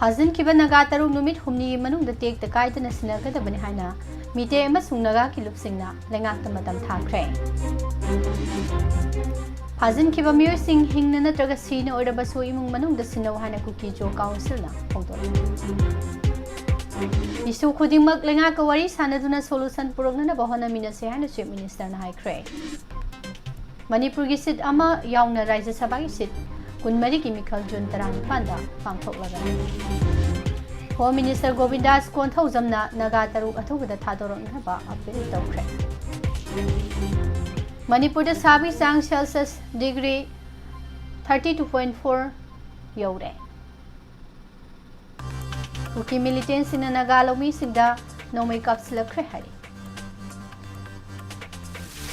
फाजिन किबा नगा तरुक नुमित हुमनी मनुंग द टेक द कायदना सिनगदबनि हायना मीटे अमसुंग नगा की लुपसिंगना लेंगाक मतम थाखरे फाजिन किबा मियोय सिंग हिंगना नत्रगा सीन ओइरबसो इमुंग मनुंग द सिनव हायना कुकी जो काउंसिलना फोंदोर इशू खुदिमक लेंगाक वरी सानदुना सोल्यूशन पुरगना बहना मिनसे हायना चीफ मिनिस्टर ना हाइख्रे मणिपुर की सीट अमा यावना राज्य सभा की सीट कुनमरी की मिखल जून 15 पांथोकलगनी होम मिनिस्टर गोविंदास कोंथौजमना नगा तरुक अथुबदा थादोरनबा अपील तौख्रे मणिपुर द साबी चांग सेल्सियस डिग्री 32.4 यौरे कुकी मिलिटेंट सिंह नगा लौमी सिंदा नोमै कापसिलख्रे हारी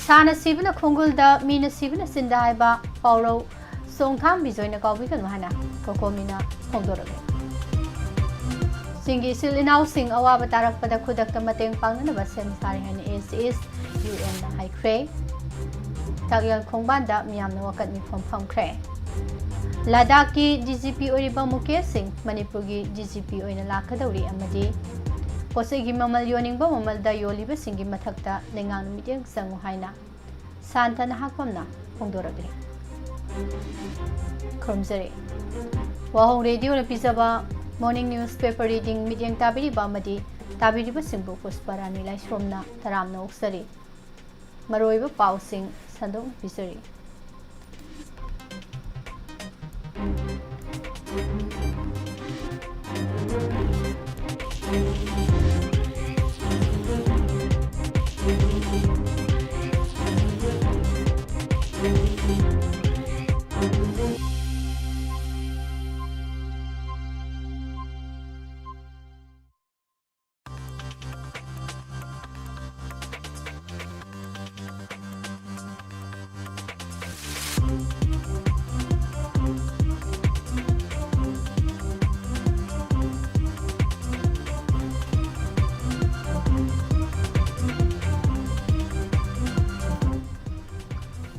साना सिबना खोंगुलदा मीना सिबना सिंदा हाइबा पाउरौ सोंथाम बिजोयना काउबिगन हाना कोकोमिना फोंदोरगे सिंगी सिल इनाउ सिंह अवाब तारकपदा खुदकता मतेंग पांगनबा सेम सारे हाने एस UN ना हाइख्रे तागयल खोंबांदा मियामना वकत मिफम फमख्रे लद्दाख की DGP ओरिबा मुकेश सिंह मणिपुर की DGP ओइना लाखदौरी अमदी पोसेगी ममल योनिंगबा ममलदा योलिबा सिंगी मथक्ता लेंगांग मिटेंग संगु हाइना सांतना हाकमना फोंदोरगे खुमजरे वाहोंग रेडियो ने पिजबा morning news paper reading medium ताबिरी बामदी ताबिरीबा सिंबु पुष्परानी लाइश्रोमना तरामना उक्सरी मरोइबा पाउसिंग संदों पिसरी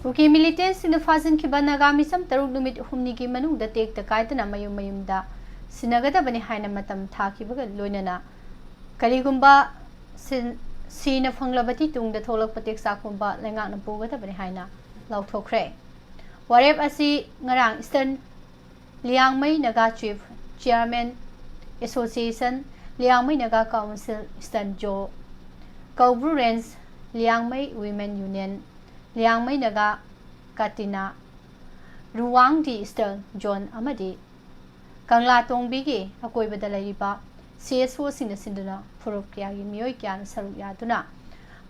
कुकी मिलिटेंट सिंह फाजिन की नागामी सम तरुक नुमित हुमनी की मनुंग द टेक द कायदना मयुम मयुमदा सिनगदबनि हायना मतम थाखिबगा लोइनना करिगुंबा सीना फंगलबती तुंग द थोलक पटेक साकुंबा लेंगाकना पुगदबनि हायना लाउथोख्रे वारेप असी ngarang eastern Liangmai Naga chief chairman association Liangmai Naga council eastern जो Koubru range Liangmai women union Liangmai Naga काटिना रुवांग दी ईस्टर्न जोन अमदी कंगला तोंगबी की अकोइबदा लैरिबा CSO सिंह सिंदुना फुरुप क्यागी मियोय क्यान सरुक यादुना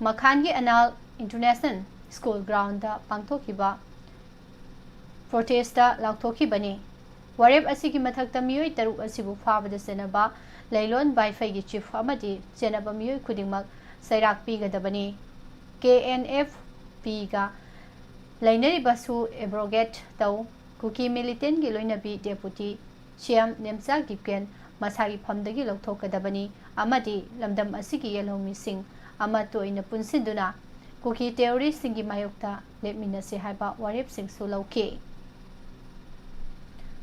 मखान की अनाल इंटरनेशनल स्कूल ग्राउंड दा पांगथोकिबा प्रोटेस्टा लाउथोखिबनी वारेप असी की मथक्ता मियोय तरुक असिबु फाबदा सेनबा लैलोन बाइफै की चीफ अमदी जेनबा मियोय खुदिंगमक सैराक पीगदबनी KNFP का लैनरिबसु एब्रोगेट तौ कुकी मिलिटेंट की लोइनबी डेपुटी CM नेमचा गिपकेन मसागी फमदगी लौथोकदबनी अमदी लमदम असिगी येलौमी सिंह अमा तोइना पुनसिंदुना कुकी टेरोरिस्ट सिंगी मायोक्ता लेमिनसे हाइबा वारेप सिंह सु लौखे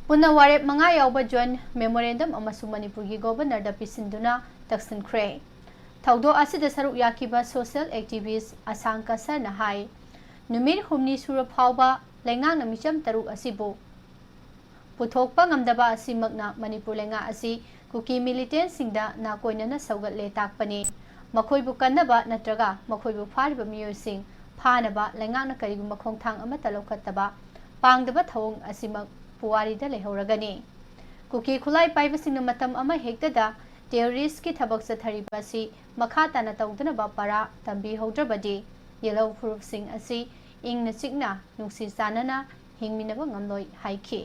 पुना वारेप मंगा यावबा जॉइन मेमोरेंडम अमसु मणिपुर की गवर्नर दा पिसिंदुना तक्सिनख्रे थौदो असिदा सरुक याकिबा सोशल एक्टिविस्ट असांका सरना हाई नुमिर हुमनी सुर फावबा लेंगांग Mitcham तरुक असिबो पुथोकपा ngamdaba asimakna Manipur lenga asi kuki militant singda na koinana saugatle takpani makhoibu kannaba natraga makhoibu phariba miyoy sing phanaba lenga na karigum khongthang amata lokhattaba pangdaba thawong asimak puwari da lehoragani kuki khulai paiba singna matam ama hekta da terrorist ki thabak sathariba si makha tana tawdana ba para tambi hodrabadi yellow proof sing asi ingna chikna nungsi sanana hingminaba ngamloi haiki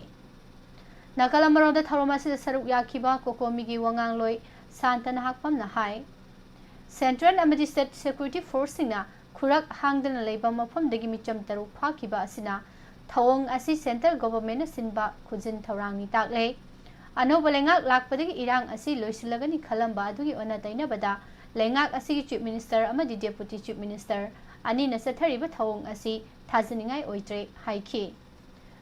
Nakalamaro Tharomasi Saruk Yakiba, Kokomigi Wangang Loi, Santana Hakpam Nahai. Central Amadi State Security Forcing Kurak Hangdan Labor Mopum de Gimicham Taru Pakiba Asina, Tawong Asi Central Government Sinba Kuzin Tarangi Takle. Ano Balengak Lakpadi Irang Asi Loisilagani Kalamba Dugi Onataina Bada, Lengak Asi Chief Minister Amadi Deputy Chief Minister, Ani Nasatari Batawong Asi, Tazaningai Oitre, Haiki.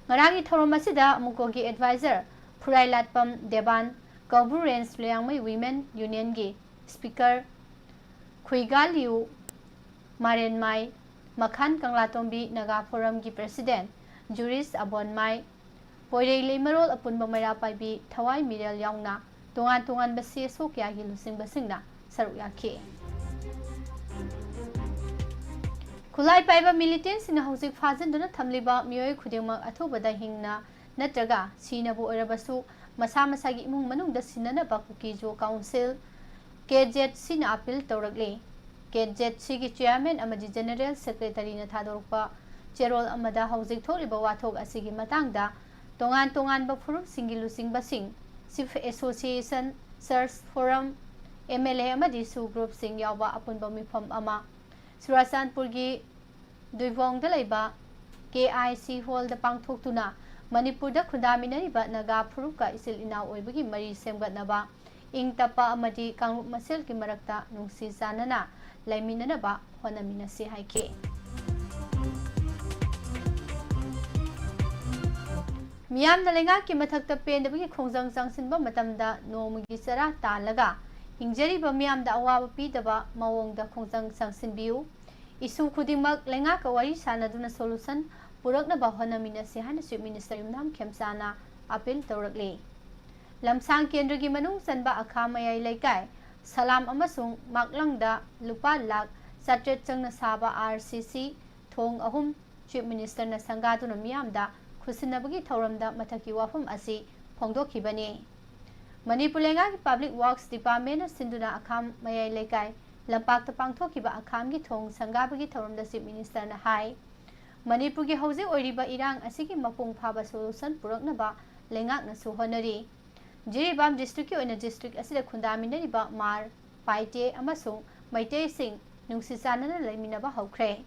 Ngaragi Thoromasida Mukogi advisor Purai Latpam Deban Kaubru Range Liangmai Women Union gi Speaker Khuigaliu Marenmai Makhan Kanglatombi Naga Forum gi President Juris Abonmai Poirei Lemarol Apunba Maira Paibi Thawai Mirel Yaungna Tungan Tungan Basi Sokya gi Lusing Basingna Saruk Yaki Kulai Paiba militants in a Hosik Fazan Dona Tamliba Mio Kudima Atubada Hingna Natraga Sinabu Arabasu Masamasagi Mung Manung the Sinana Bakuki Jo Council Kedjet Sina Appeal Toragli Kedjet Sigi Chairman Amadi General Secretary Natadorpa Gerald Amada Hosik Toliba Watok Asigi Matangda Tongan Tongan Bafuruk Singilu Sing Basing Sif Association Search Forum MLA Amadi Su Group Sing Yawa Apun Bamifam Ama Surasanpurgi Duivong Dalaiba KIC Hall the Pangtok Tuna Manipur da Kundaminariba Naga Puruka Isil Ina Oibagi Mari Sembat Naba Ing Tapa Amadi Kangrup Masil Kimarakta Nungsi Zanana Laiminanaba Honamina Si Haike Miam the Lenga Kimatakta Pen the Bigi Kongzang Sangsinba Matamda no Mugisara Talaga Injeri Bamiam the Awa Pidaba Mawong the Kongzang Sangsin Biu Isu Kudimak Lenga Kawari Sanaduna Solution Purakna Bahona Minasi Hana Sweet Minister Imnam Kemsana Apil Toragli Lamsang Kendragi Manung Sanba Akamaya Laikai Salam Amasung Maklangda Lupa Lak Satret Changna Saba RCC Thong Ahum Chief Minister na Sangatuna Miamda Kusinabagi Tauramda Mataki WAPHAM Asi Pongdoki Bani Manipulenga Public Works Department Sinduna Akam Mayai Laikai Lampak the Pangtokiba Akamgi Thong Sangabagi Tauramda Chief Minister na Hai Manipur ki hauze oiriba irang asigi mapung phaba solution puraknaba lengak na suhonari Jiribam district ki oina district asida khundaminariba mar paite amasung maite sing nungsisana laiminaba haukhre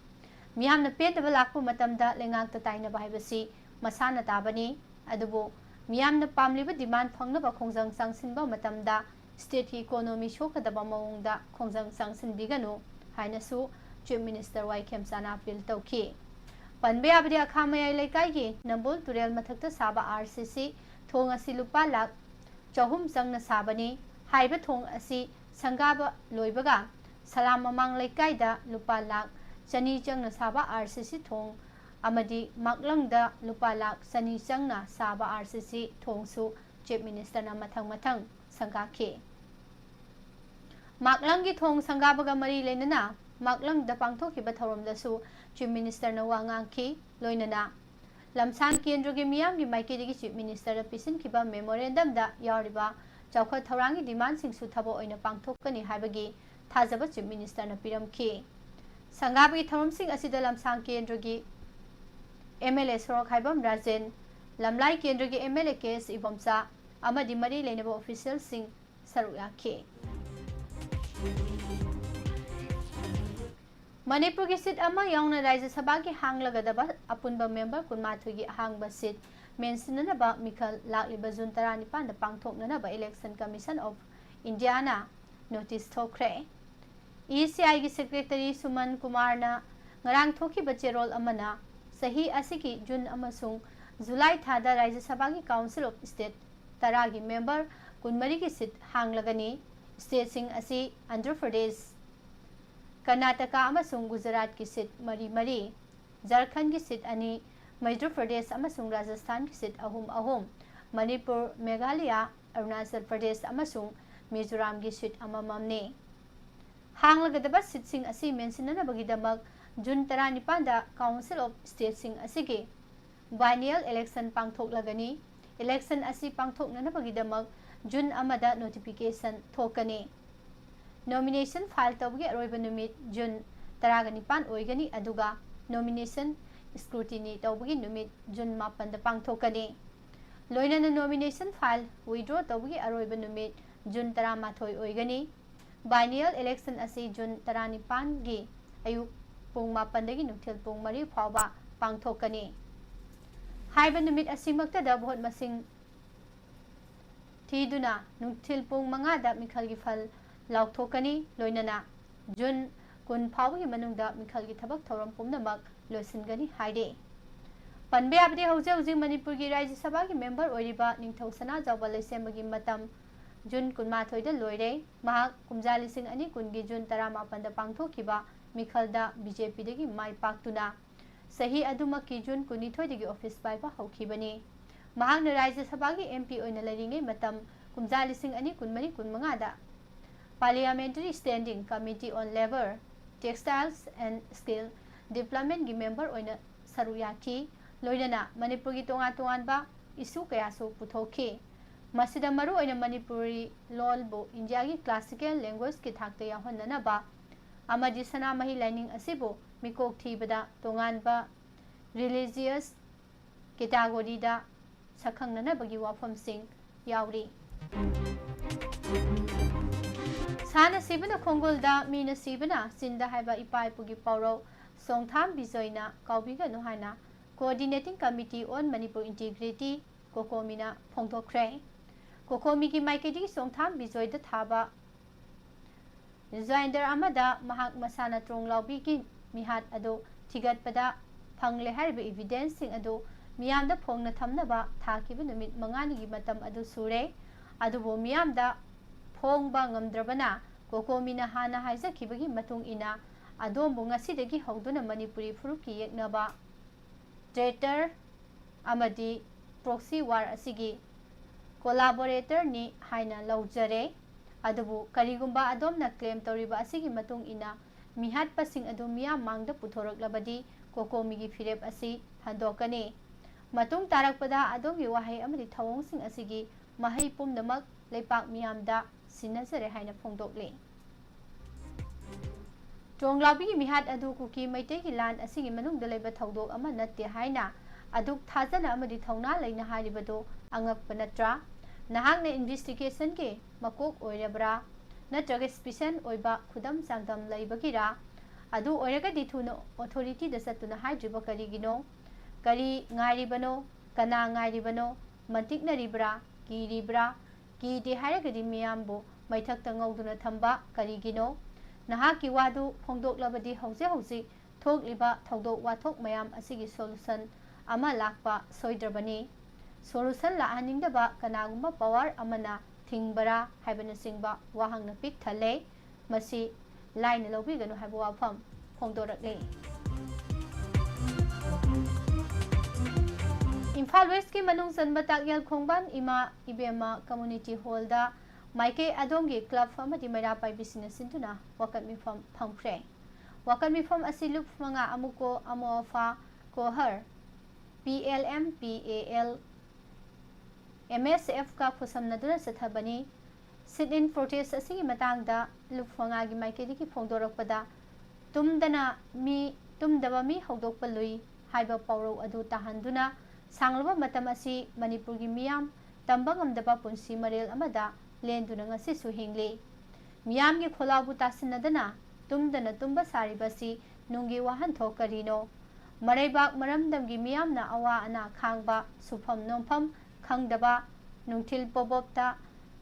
miyamna pedaba lakpu matamda lengak ta tainaba haibasi masana tabani adubo miyamna pamliba demand phangnaba khongjang sangsinba matamda state ki economy shokadaba mawongda khongjang sangsin biganu hainasu Chief Minister Y Kemsana appeal tauki Panbe Abdi Akamaya Laikai Nambol Turel Matakta Saba RCC Thong Asi Lupa Lak Chahum Sangna Sabani Haiba Thong Asi Sangaba Loibaga Salam Mamang Laikai da Lupa Lak Sani Changna Saba RCC Thong Amadi Maklangda Lupa Lak Sani Changna Saba RCC Thong Su Chief Minister na Matang Matang Sangake Maklangi Thong Sangabaga Mari Lenana Maklang da Pangtoki Bathoram da Su Chief Minister na Wangang Ki Loinana Lamsang Kendro gi Miyam gi Maiki gi Chief Minister Pisin Kiba Memorandum da Yariba Chawkha Thorangi demand sing su thabo oina pangthokani haibagi thajaba Chief Minister na Piram Ki Sangabagi Thoram sing asida Lamsang Kendro gi MLA Sorok Haibam Rajen Lamlai Kendro gi MLA case Ibomsa amadi mari lenaba official sing Saruya Ki Manipur ki seat ama yaungna Rajya Sabha ki hanglagadaba apunba member kunmathu gi hangba seat mensinanaba Mikhal lakliba June 19 da pangthoknanaba Election Commission of India na notice thokre ECI gi Secretary Suman Kumar na ngarang thokiba cherol amana sahi asiki June amasung July thada Rajya Sabha ki Council of State tara gi member kunmari ki seat hanglagani state sing asi Andhra Pradesh Karnataka amasung Gujarat ki seat mari Jharkhand ki seat ani Madhya Pradesh amasung Rajasthan ki seat ahum Manipur Meghalaya Arunachal Pradesh amasung Mizoram ki seat amamamne hanglagadaba seat sing asi mensinanabagidamak June 19 da Council of State sing asigi biennial election pangthoklagani election asi pangthoknanabagidamak June amada notification thokani Nomination file tawgi aroiba numit June 19 oigani aduga nomination scrutiny tawgi numit June 8 da pangthokani loinana nomination file withdraw tawgi aroiba numit June 13 oigani biennial election asi June 19 gi ayuk pung 8 dagi nuthil pung 3 phawba pangthokani haiba numit asimakta da vote masing thiduna nuthil pung 5 da mikhal gi phal Lauthokani loinana June kun phawgi manungda mikhal gi thabak thoram pumnamak loisingani haide panbe abdi hauze Manipur gi Rajya Sabha gi member oiriba ningthau sana jawba lesemagi matam Jun kunmathoi da loire mahak kumja lising ani kungi Jun 18 da pangthokiba mikhalda BJP dagi mai paktuna sahi adumaki Jun kunithoi dagi office paiba haukhibani mahakna Rajya Sabha gi MP oina laringai matam kumja lising ani kunmari kunmanga da Parliamentary Standing Committee on Labor, Textiles and Skill Development gi member oina saruyaki loinana Manipur gi tongan ba isu kayasu puthoki masida maru oina Manipuri lol bo India gi classical language ki thakta yahonna ba amadi sana mahi lining asibo mikok thibada tongan ba religious category da sakhangna bagi wafam sing yauri Sana sibana khongolda mina sibana sinda haiba ipai pugi pauro songtham bijoina kaubiga nohaina Coordinating Committee on Manipur Integrity Kokomina Phongthokre Kokomi ki maikedi songtham bijoida thaba Zaindar amada mahak masana tronglaubi ki mihat ado thigatpada phangle hariba evidence sing ado miyamda phongna thamnaba thakiba numit mangani gi matam ado sure adubo miyamda phongba ngamdrabana Kokomina hana haizakibagi matung ina adombu ngasidagi hawduna Manipuri furuki yeknaba traitor amadi proxy war asigi collaborator ni haina laujare adubu karigumba adomna claim toriba asigi matung ina mihat pasing adu miya mangda puthoroklabadi Kokomi gi firep asi handokani matung tarakpada adomi wahai amadi thawong sing asigi mahai pumnamak leipak miyamda sinazare haina phongdokle Tronglaubi gi mihat adu kuki maitei gi land asigi manung da leiba thaudok ama natte haina aduk thajana amadi thauna leina haribado angak panatra nahakna investigation ke makok oirabra natraga special oiba khudam sangdam leibagira adu oiraga dithuna authority da satuna haidriba karigino kari ngairibano kana ngairibano mantiknaribra kiribra ki de haragadi miyambo maithakta ngauduna thamba karigino nahaki wadu phongdoklabadi hauze hauze thokliba thaudok wathok mayam asigi solution ama lakpa soidrabani solution la haningdaba kanagumba power amana thingbara haibana singba wahangna pik thale masi line lobi ganu haibu wafam phongdorakle Imphal West ki manung sanba takyal khongban ima ibema community hall da Maike adongi club famadi mera pai business intuna wakat mi fam phangpre wakat mi fam asilup manga amuko amofa ko har PLM PAL MSF ka khusam naduna sathabani sit in protest asigi matangda lupfanga gi maike diki phongdorakpada tumdaba mi hawdokpa lui haiba pawro adu tahanduna sanglaba matam asi Manipur gi miyam tambangamdaba punsi marel amada lenduna ngasi su hingli miyam gi kholabu tasinadana tumdana tumba saribasi nungi wahan thokarino maraibak maramdam gi miyamna awa ana khangba sufam nompham khangdaba nungthil pobopta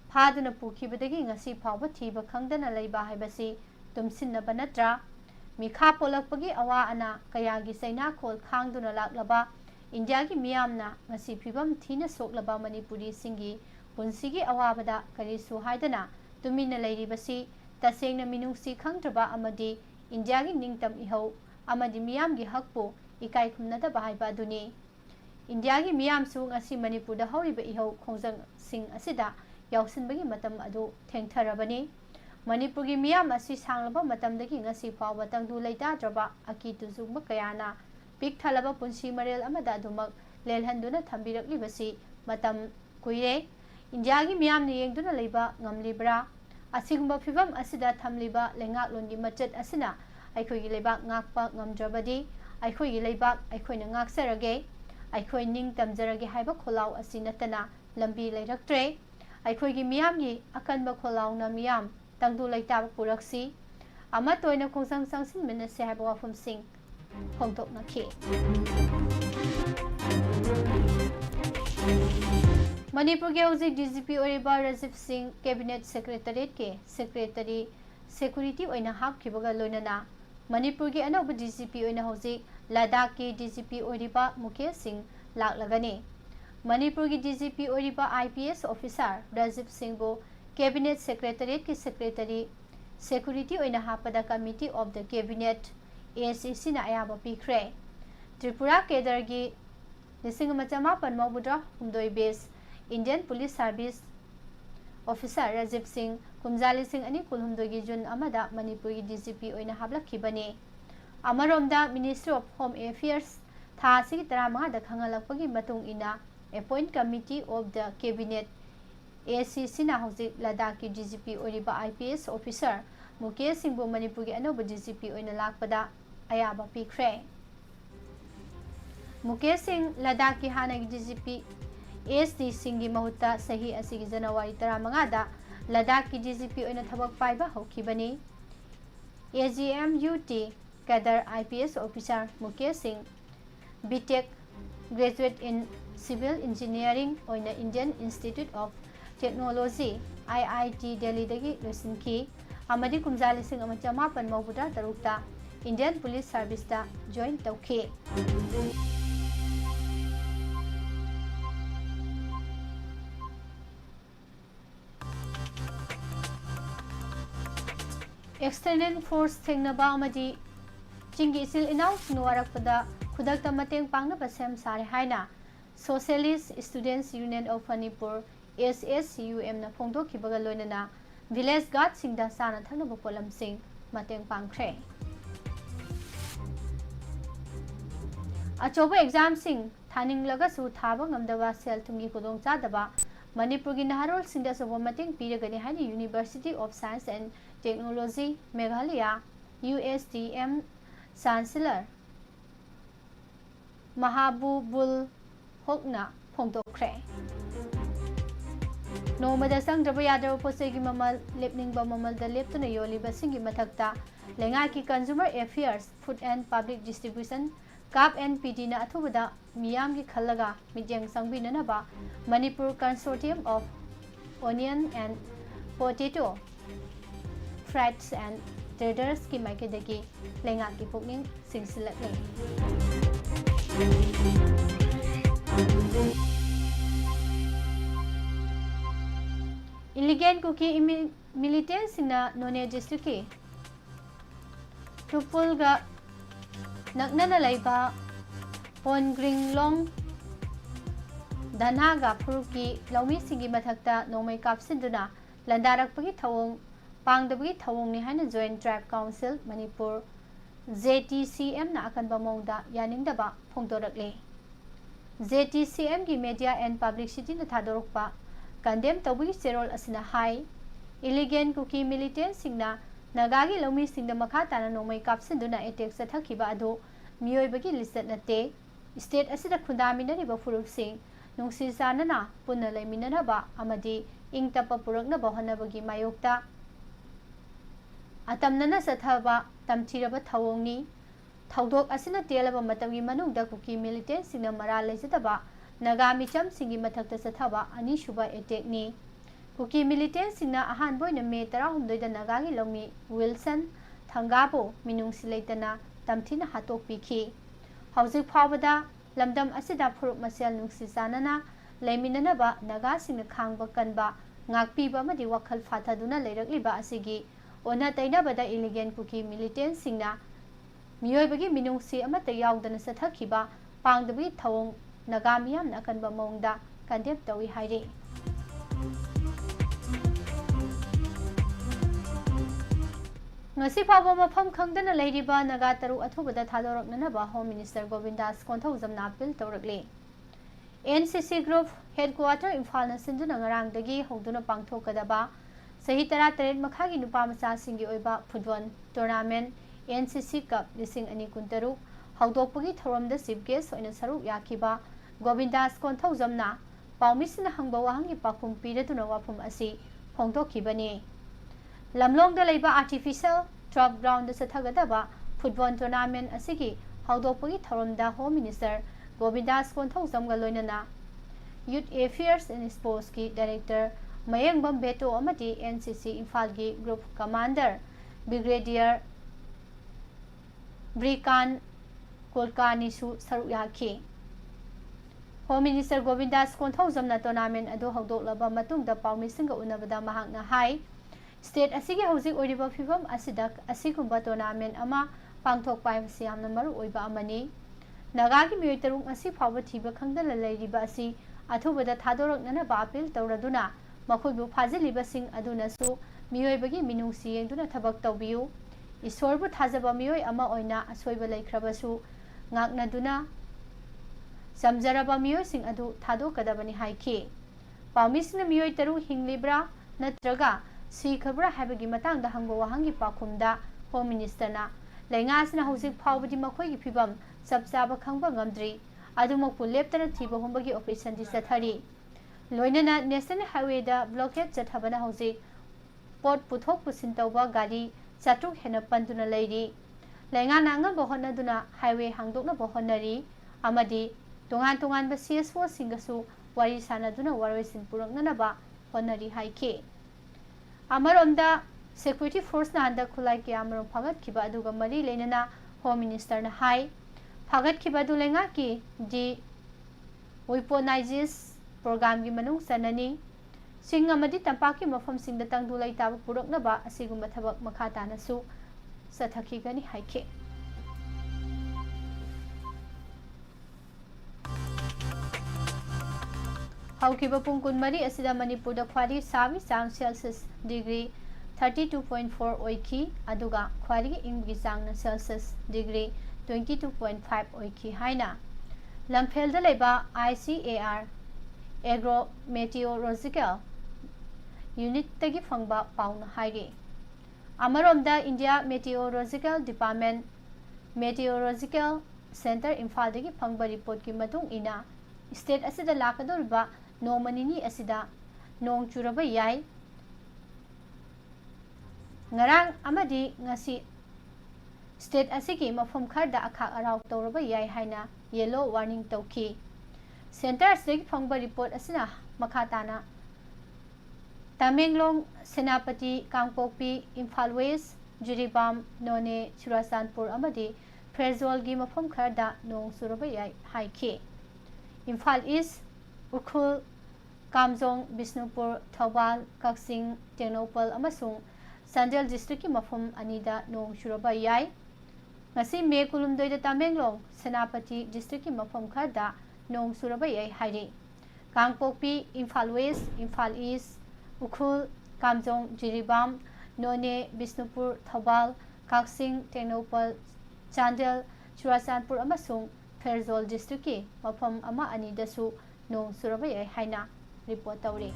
phaduna pukhibadagi ngasi phawba thiba khangdana leiba haibasi tumsinnaba natra mikha polakpagi awa ana kayagi saina khol khangduna laklaba India gi miyamna ngasi phibam thina soklaba Manipuri singi punsigi awabada karisu haidana tumina leiribasi tasengna minungsi khangdraba amadi India gi ningtam ihau amadi miyam gi hakpo ikai khumnada bahaiba duni India gi miyam su ngasi Manipur da horiba ihau khongjang sing asida yausinbagi matam adu thengtharabani Manipur gi miyam asi sanglaba matamdagi ngasi fawba tangdu leitadraba akitu zugma kayana pik thalaba punsi marel amada adumak lelhanduna thambiraklibasi matam kuire India gi miyam ni yengduna leiba ngamlibra asigumba phibam asida thamliba lengak longi machet asina aikhoi gi leiba ngakpa ngamdrabadi aikhoi gi leiba aikhoina ngaksarage aikhoi ning tamjarage haiba kholau asinatana lambi leiraktre aikhoi gi miyam gi akanba kholau na miyam tangdu leita puraksi ama toina khongsang sangsin menase haiba wafam sing phongtok nakhi Manipur ke hauzik DGP Oriba Rajiv Singh Cabinet Secretariat ke Secretary Security oina hapkibaga loinana Manipur ke anauba DGP oina hauzik Ladakh ke DGP Oriba Mukesh Singh laklagani Manipur ke DGP Oriba IPS officer Rajiv Singh bo cabinet secretariat की secretary security ओइना हापदा committee of the cabinet ACC ना अयाबा पीख्रे Tripura cadre की लिसिंग मचमापन मौबुद्रा हुमदोई बेस Indian police service officer Rajiv Singh कुमजा लिसिंग अनि कुलहुमदोई की जुन अमदा मणिपुर की DGP ओइना हाबलखिबने अमरोमदा मिनिस्ट्री ऑफ होम अफेयर्स था सिगी 35 दा खंगलकपगी मतुंग इना appoint committee of the cabinet ACC ना हौजिक लद्दाख की DGP ओरिबा IPS ऑफिसर मुकेश सिंह मणिपुर की अनोब DGP ओइना लाकपदा अयाबा पीख्रे मुकेश सिंह लद्दाख की हाना की DGP SD सिंह की महुत्ता सही असिगी जनवरी 35 दा लद्दाख की DGP ओइना थबक पाइबा हौखिबनी AGMUT cadre IPS officer Mukesh Singh BTech graduate in civil engineering ओइना Indian institute of technology IIT Delhi दगी लोसिंखी अमदी कुमजा लिसिंग अमा चमापन मौबुद्रा तरुकता इंडियन पुलिस सर्विस ता जॉइन तौखी एक्सटर्नल फोर्स थेंगनबा अमदी चिंगी इसिल इनाउ सिंगवारकपदा खुदकता मतेंग पांगनबा सेम सारे हाइना socialist students union of Manipur SSUM ना फोंदोखिबगा लोइनना विलेज गार्ड सिंगदा साना थंगनबा पोलम सिंग मतेंग पांगख्रे अचोबा एग्जाम सिंग थानिंगलगसु थाबा ngamdaba सेल थुंगी खुदोंग चादबा मणिपुर की नहारोल सिंगदा सोबो मतेंग पीरगनि हानि university of science and technology Meghalaya USTM chancellor Mahbubul होकना फोंदोखरे नोमदा संगद्रब यादव पोसेगी ममल लेपनिंगबा ममल द लेपतुना योलिबा सिंगी मथक्ता लेंगा की consumer affairs food and public distribution काप NPD ना अथुबदा मियाम की खलगा मिजेंग संगबिननबा Manipur consortium of onion and potato freights and traders की माइकेदगी लेंगा की पुकनिंग सिंगसिलकले इलिगेंट कुकी मिलिटेंट सिंगना नोने डिस्ट्रिक्ट की टुपुलगा नकनना लैबा पोनग्रिंगलोंग धनागा फुरुकी लौमी सिंगी मथक्ता नोमै कापसिंदुना लंदारकपगी थवोंग पांगदबगी थवोंगनि हाइना joint tribe council Manipur JTCM ना अकनबा मौंगदा यानिंगदबा फोंदोरकले JTCM की मीडिया एंड पब्लिसिटी ना थादोरकपा कंडेम तौबगी चेरोल असिना हाई इलिगेंट कुकी मिलिटेंट सिंगना नगागी लौमी सिंगदा मखा ताना नोमै कापसिंदुना एटेक चथखिबा अदो मियोइबगी लिस्ट नते स्टेट असिदा खुंदामिनरिबा फुरुपसिंग नुंगसी चानना पुन्ना लैमिननबा अमदी इंगतप पुरकनबा होनबगी मायोक्ता अतमनना सथबा तमथिरबा थवोंगनी थौदोक असिना तेलबा मतमगी मनुंगदा कुकी मिलिटेंट सिंगना मरा लेजदबा नगा मिचम सिंगी मथक्ता सथबा अनिसुबा एटेकनी कुकी मिलिटेंट सिंगना अहानबोइना मे 19 नगागी लौमी विल्सन थंगाबो मिनुंगसी लेतना तमथिना हातोकपीखी हौजिक फावदा लमदम असिदा फुरुप मसेल नुंगसी चानना लैमिननबा नगा सिंगना खांगबा कनबा ngakpiba amadi wakhal फाथादुना लेरकलिबा असिगी ओना तैनाबदा इलिगेंट कुकी मिलिटेंट सिंगना मियोइबगी मिनुंगसी अमता यावदना सथखिबा पांगदबगी थवोंग नगा मियामना अकनबा मौंगदा कंडेम तौई हाइरे ngasi फावो मफम खंगदना लेरिबा नगा तरु अथुबदा थादोरकनबा होम मिनिस्टर गोविंदास कोंथौजमना अपील तौरकले NCC ग्रुप हेडक्वार्टर इम्फाल ना सिंदुना ngarangdagi hogduna pangthokadaba sahi 13 makhagi nupa macha singi oiba football tournament NCC cup 2023 हौदोकपगी थौरमदा चीफ गेस्ट ओइना सरुक याखिबा गोविंदास कोंथौजमना पाउमिसना हंगबा वाहंगी पाखुम पीरदुना वाफम असि फोंदोखिबने लमलोंगदा लेबा आर्टिफिशियल ट्रफ ग्राउंड दा सथगदबा फुटबॉल टूर्नामेंट असिगी हौदोकपगी थौरमदा होम मिनिस्टर गोविंदास कोंथौजमगा लोइनना यूथ अफेयर्स एंड स्पोर्ट्स की डायरेक्टर मयंगबम बेटो अमदी NCC इम्फाल की ग्रुप कमांडर ब्रिगेडियर ब्रिकान कोलकानीसु सरुक याखी Home Minister Govindas Konthojamna tournament adu hawdoklaba matungda pawmisinga unabada mahakna hai state asigi hojik oiriba phibam asidak asigumba tournament ama pangthokpa haibasi yamna maru oiba amani naga gi miyoi tarung asi phawba thiba khangdala leiriba asi athubada thadoraknana ba appeal tawraduna makhoibu phajiliba sing aduna su miyoi bagi minungsi yengduna thabak tawbiyu isorbu thajaba miyoi ama oina asoiba leikhrabasu ngaknaduna samjaraba miyoi sing adu thadokadabani haiki pawmisna miyoi taru hinglibra natraga sikhabra habagi matangda hangbo wahangi pakhumda Home Minister na lengasna hojik phawbadi makhoigi phibam sabchaba khangba ngamdri adumokpu leptana thiba humbagi operation di sathari loinana national highway da blockade chathabana hojik pot puthok pusin tawba gari chatruk hena panduna leiri lengana ngaba honaduna highway hangdokna bohonari amadi tongan tongan ba CSO singasu wari sanaduna waroisin puraknana ba honari haike amaronda security force na anda khulai ke amaron phagat khiba aduga mari leinana Home Minister na hai phagat khiba du lenga ki di weaponizes program gi manung sanani sing amadi tampaki mafam sing da tangdu lai tab purakna ba asigumba thabak makha tana su sathaki gani haike Haukiba pung kunmari asida Manipurda khwari sabi sang Celsius degree 32.4 oiki aduga khwari inggi sang na Celsius degree 22.5 oiki haina lamphel da leba ICAR agro meteorological unit tagi phangba pauna hairi amaromda India Meteorological Department Meteorological Center Imphal dagi phangba report ki matung ina state asida lakadorba nomanini asida nong churaba yai ngarang amadi ngasi state asigi mafam kharda akha araw tawraba yai haina yellow warning tawki center asigi phangba report asina makhatana Tamenglong Senapati Kangpokpi Imphal West Jiribam None Churasanpur amadi Prezol gi mafam kharda nong suraba yai haiki Imphal East Ukhul Kamjong Bisnupur Thawbal Kaksing Tenopal amasung Sandel district ki mafam anida nong shuraba yai ngasi me kulumdoi da Tamenglong Senapati district ki mafam kharda nong suraba yai hairi Kangpokpi Imphal West Imphal East Ukhul Kamjong Jiribam None Bisnupur Thawbal Kaksing Tenopal Sandel Churasanpur amasung Ferzol district ki mafam ama anida su nong suraba yai haina report tawri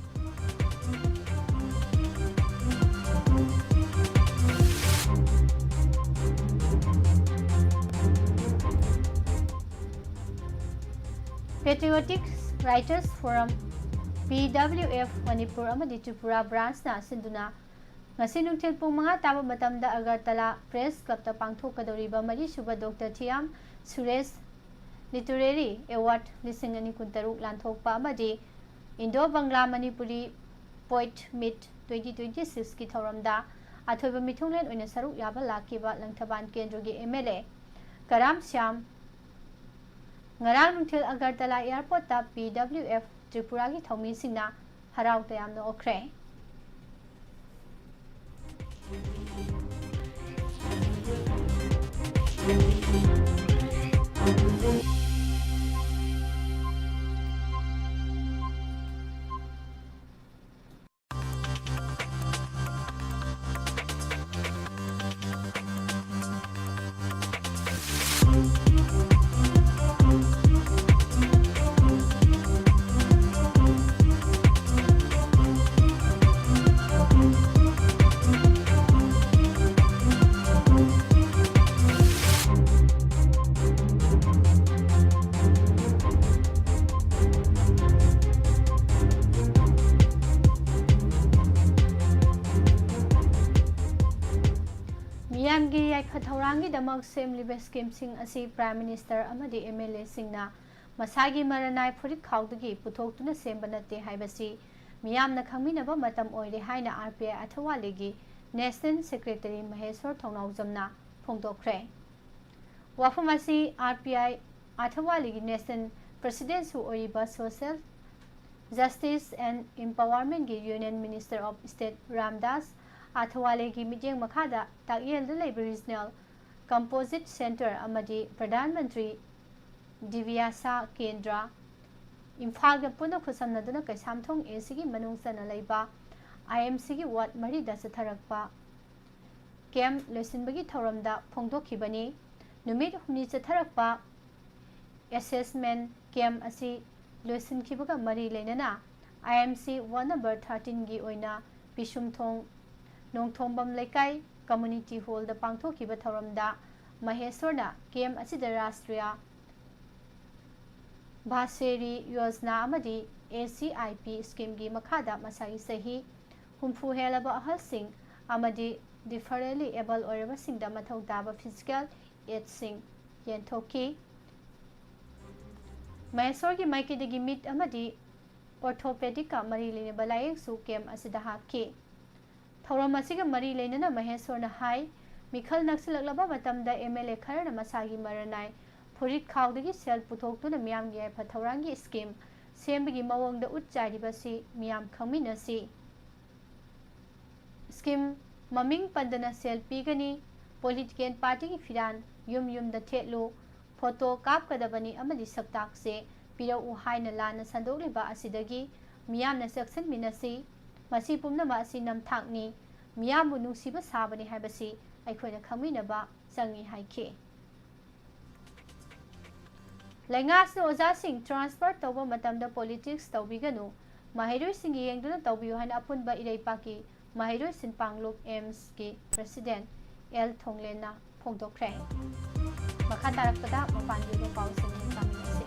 Patriotic Writers Forum PWF Manipur amadi Tripura branch na sinduna ngasi nungthil pung mga taba matamda Agartala Press Club ta pangthokadoriba mari suba Dr. Thiam Suresh Literary Award lisingani kuntaruk lanthokpa amadi Indo Bangla Manipuri Poet Meet 2026 ki thoramda athoiba mithunglen oina saruk yaba lakiba langthaban kendro gi MLA Karam Syam ngarang nungthil Agartala Airport ta PWF Tripura ki thomi singna harau tayamna okre Miyamgi yai khathaurangi damak semliba scheme sing asi Prime Minister amadi MLA singna masagi maranai phurik khawdagi puthoktuna semba natte haibasi miyamna khangminaba matam oire haina RPI athawalegi National Secretary Maheshwar Thongnaujamna phongdokre wafam asi RPI athawalegi National President su oiba Social Justice and Empowerment gi Union Minister of State Ramdas Athwale gi mijeng makhada takyel da labor regional Composite Center amadi Pradhan Mantri Divyasa Kendra Imphal ga puna khusamnaduna kaisamthong AC gi manungsana leiba IMC gi ward mari da satharakpa kem loisinbagi thoramda phongdokhibani numit humni chatharakpa assessment kem asi loisinkibaga mari leinana IMC ward number 13 gi oina Pisumthong Nongthombam Laikai Community Hall da pangthokiba thoramda Mahesorna kem asida Rashtriya Bhaseri Yojana amadi ACIP scheme gi makhada masai sahi humfu helaba ahalsing amadi differently able oraba singda mathau daba physical aid sing yenthoki Mahesor gi maiki digi meet amadi orthopedic ka mari lene balayek su kem asida haki thoram asiga mari lene na Mahesor na hai mikhal naksilakaba matamda MLA kharana masagi maranai Purit Kaudagi Sel Putok to the Miam Gay Patarangi scheme, Sembigi Mawang the Utjadibasi, Miam Kaminasi scheme Maming Pandana Sel Pigani, Political Party Fidan, Yum the Tetlo, Poto Kapkadabani Amadi Saktakse, Pira Uhaina Lana Sandoliba Asidagi, Miam na Saxon Minasi, Masipum Namasi Nam Takni, Miam Nusiba Sabani Habasi, I could a Kaminaba, Sangi Haike. Lengas no Ozasing transfer toba matamda politics tawbiganu Mahiroi Singi Yengduna Tawbiuhan Apun ba Ireipaki Mahiroi Sinpangluk Ems ki President L Thonglena Phongdokre Makatarakpada Mapangi Pausing Kaminasi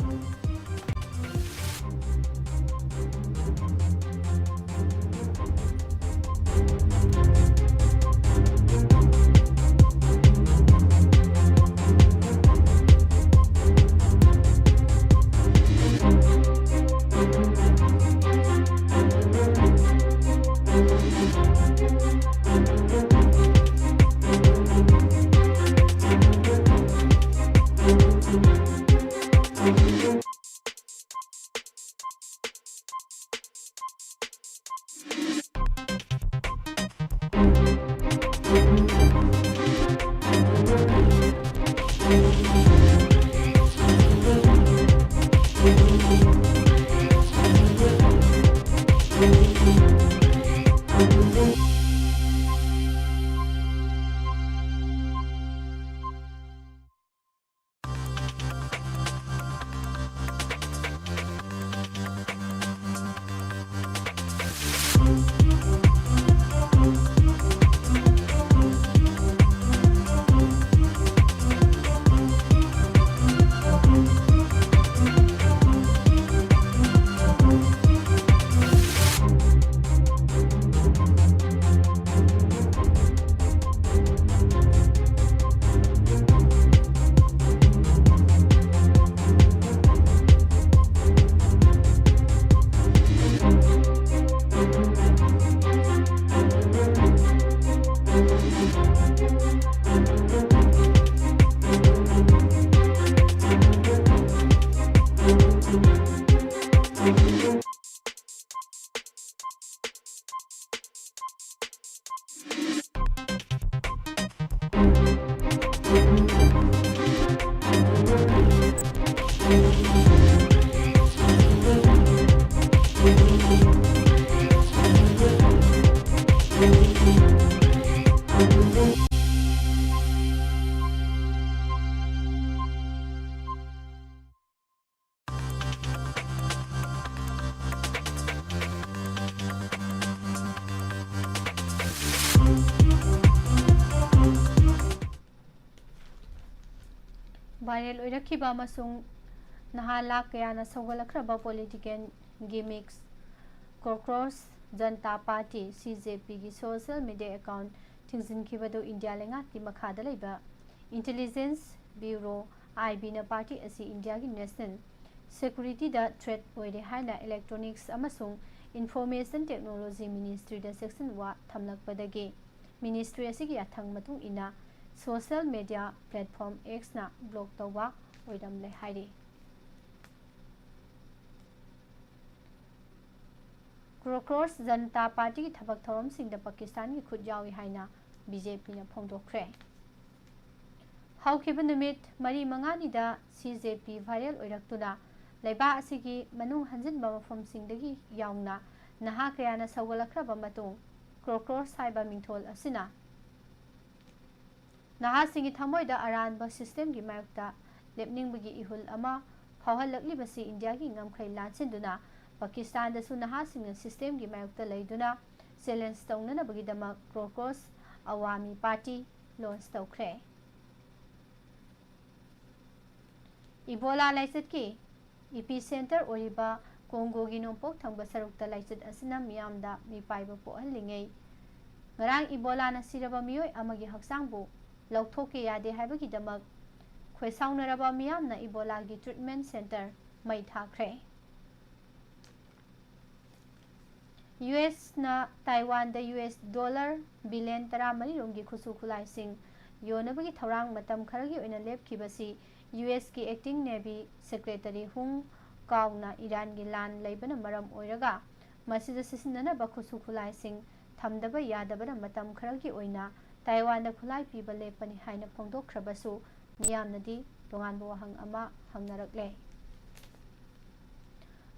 Viral oirakiba amasung nahala kayana sawalakraba political gimmicks Cockroach Janata Party CJP gi social media account tingzinkibadu India lenga ki makhada leiba Intelligence Bureau IB na party asi India gi national security da threat oire haina electronics amasung information technology ministry da section wa thamlakpadagi ministry asi gi athang matung ina social media platform X na block tawa oidam le hairi ꯀ꯭ꯔꯣꯀ꯭ꯔꯣꯁ Janata ꯄꯥꯔꯇꯤꯒꯤ ꯊꯕꯛ ꯊꯧꯔꯝꯁꯤꯡꯗ ꯄꯥꯀꯤꯁꯇꯥꯟꯒꯤ ꯈꯨꯠ ꯌꯥꯎꯏ ꯍꯥꯏꯅ ꯕꯤꯖꯦꯄꯤꯅ ꯐꯣꯡꯗꯣꯛꯈ꯭ꯔꯦ꯫ ꯍꯧꯈꯤꯕ ꯅꯨꯃꯤꯠ 4-5ꯅꯤꯗ CJP viral ꯑꯣꯏꯔꯛꯇꯨꯅ ꯂꯩꯕꯥꯛ ꯑꯁꯤꯒꯤ ꯃꯅꯨꯡ ꯍꯟꯖꯤꯟꯕ ꯃꯐꯝꯁꯤꯡꯗꯒꯤ ꯌꯥꯎꯅ ꯅꯍꯥ ꯀꯌꯥꯅ ꯁꯧꯒꯠꯂꯛꯈ꯭ꯔꯕ ꯃꯇꯨꯡ ꯀ꯭ꯔꯣꯀ꯭ꯔꯣꯁ ꯍꯥꯏꯕ ꯃꯤꯡꯊꯣꯜ ꯑꯁꯤꯅ ꯅꯍꯥꯁꯤꯡꯒꯤ ꯊꯃꯣꯏꯗ ꯑꯔꯥꯟꯕ ꯁꯤꯁꯇꯦꯝꯒꯤ ꯃꯥꯌꯣꯛꯇ ꯂꯦꯞꯅꯤꯡꯕꯒꯤ ꯏꯍꯨꯜ ꯑꯃ ꯐꯥꯎꯍꯜꯂꯛꯂꯤꯕꯁꯤ ꯏꯟꯗꯤꯌꯥꯒꯤ ꯉꯝꯈꯩ ꯂꯥꯟꯁꯤꯟꯗꯨꯅ ꯄꯥꯀꯤꯁꯇꯥꯟꯗꯁꯨ ꯅꯍꯥꯁꯤꯡꯅ ꯁꯤꯁꯇꯦꯝꯒꯤ ꯃꯥꯌꯣꯛꯇ ꯂꯩꯗꯨꯅ ꯆꯦꯂꯦꯟꯖ ꯇꯧꯅꯅꯕꯒꯤꯗꯃꯛ ꯀ꯭ꯔꯣꯀ꯭ꯔꯣꯁ ꯑꯋꯥꯃꯤ ꯄꯥꯔꯇꯤ ꯂꯣꯟꯆ ꯇꯧꯈ꯭ꯔꯦ꯫ ꯏꯕꯣꯂꯥ ꯂꯥꯏꯆꯠꯀꯤ ꯏꯄꯤꯁꯦꯟꯇꯔ ꯑꯣꯏꯔꯤꯕ ꯀꯣꯡꯒꯣꯒꯤ ꯅꯣꯡꯄꯣꯛ ꯊꯪꯕ ꯁꯔꯨꯛꯇ ꯂꯥꯏꯆꯠ ꯑꯁꯤꯅ ꯃꯤꯌꯥꯝꯗ ꯃꯤꯄꯥꯏꯕ ꯄꯣꯛꯍꯜꯂꯤꯉꯩ ꯉꯔꯥꯡ ꯏꯕꯣꯂꯥꯅ ꯁꯤꯔꯕ ꯃꯤꯑꯣꯏ ꯑꯃꯒꯤ ꯍꯛꯆꯥꯡꯕꯨ ꯂꯧꯊꯣꯛꯀꯦ ꯌꯥꯗꯦ ꯍꯥꯏꯕꯒꯤꯗꯃꯛ ꯈꯣꯏꯁꯥꯎꯅꯔꯕ ꯃꯤꯌꯥꯝꯅ ꯏꯕꯣꯂꯥꯒꯤ ꯇ꯭ꯔꯤꯠꯃꯦꯟꯠ ꯁꯦꯟꯇꯔ ꯃꯩ ꯊꯥꯈ꯭ꯔꯦ꯫ ꯌꯨꯑꯦꯁꯅ ꯇꯥꯏꯋꯥꯟꯗ $14 ꯕꯤꯂꯤꯌꯟ ꯔꯣꯝꯒꯤ ꯈꯨꯠꯁꯨ ꯈꯨꯠꯂꯥꯏꯁꯤꯡ ꯌꯣꯟꯅꯕꯒꯤ ꯊꯧꯔꯥꯡ ꯃꯇꯝ ꯈꯔꯒꯤ ꯑꯣꯏꯅ ꯂꯦꯞꯈꯤꯕꯁꯤ ꯌꯨꯑꯦꯁꯀꯤ ꯑꯦꯛꯇꯤꯡ ꯅꯦꯚꯤ ꯁꯦꯀ꯭ꯔꯦꯇꯔꯤ ꯍꯨꯡ ꯀꯥꯎꯅ ꯏꯔꯥꯟꯒꯤ ꯂꯥꯟ ꯂꯩꯕꯅ ꯃꯔꯝ ꯑꯣꯏꯔꯒ ꯃꯁꯤꯗ ꯁꯤꯖꯤꯟꯅꯅꯕ ꯈꯨꯠꯁꯨ ꯈꯨꯠꯂꯥꯏꯁꯤꯡ ꯊꯝꯗꯕ ꯌꯥꯗꯕꯅ ꯃꯇꯝ ꯈꯔꯒꯤ ꯑꯣꯏꯅ ꯇꯥꯏꯋꯥꯟꯗ ꯈꯨꯠꯂꯥꯏ ꯄꯤꯕ ꯂꯦꯞꯄꯅꯤ ꯍꯥꯏꯅ ꯐꯣꯡꯗꯣꯛꯈ꯭ꯔꯕꯁꯨ ꯃꯤꯌꯥꯝꯅꯗꯤ ꯇꯣꯉꯥꯟꯕ ꯋꯥꯍꯪ ꯑꯃ ꯍꯪꯅꯔꯛꯂꯦ꯫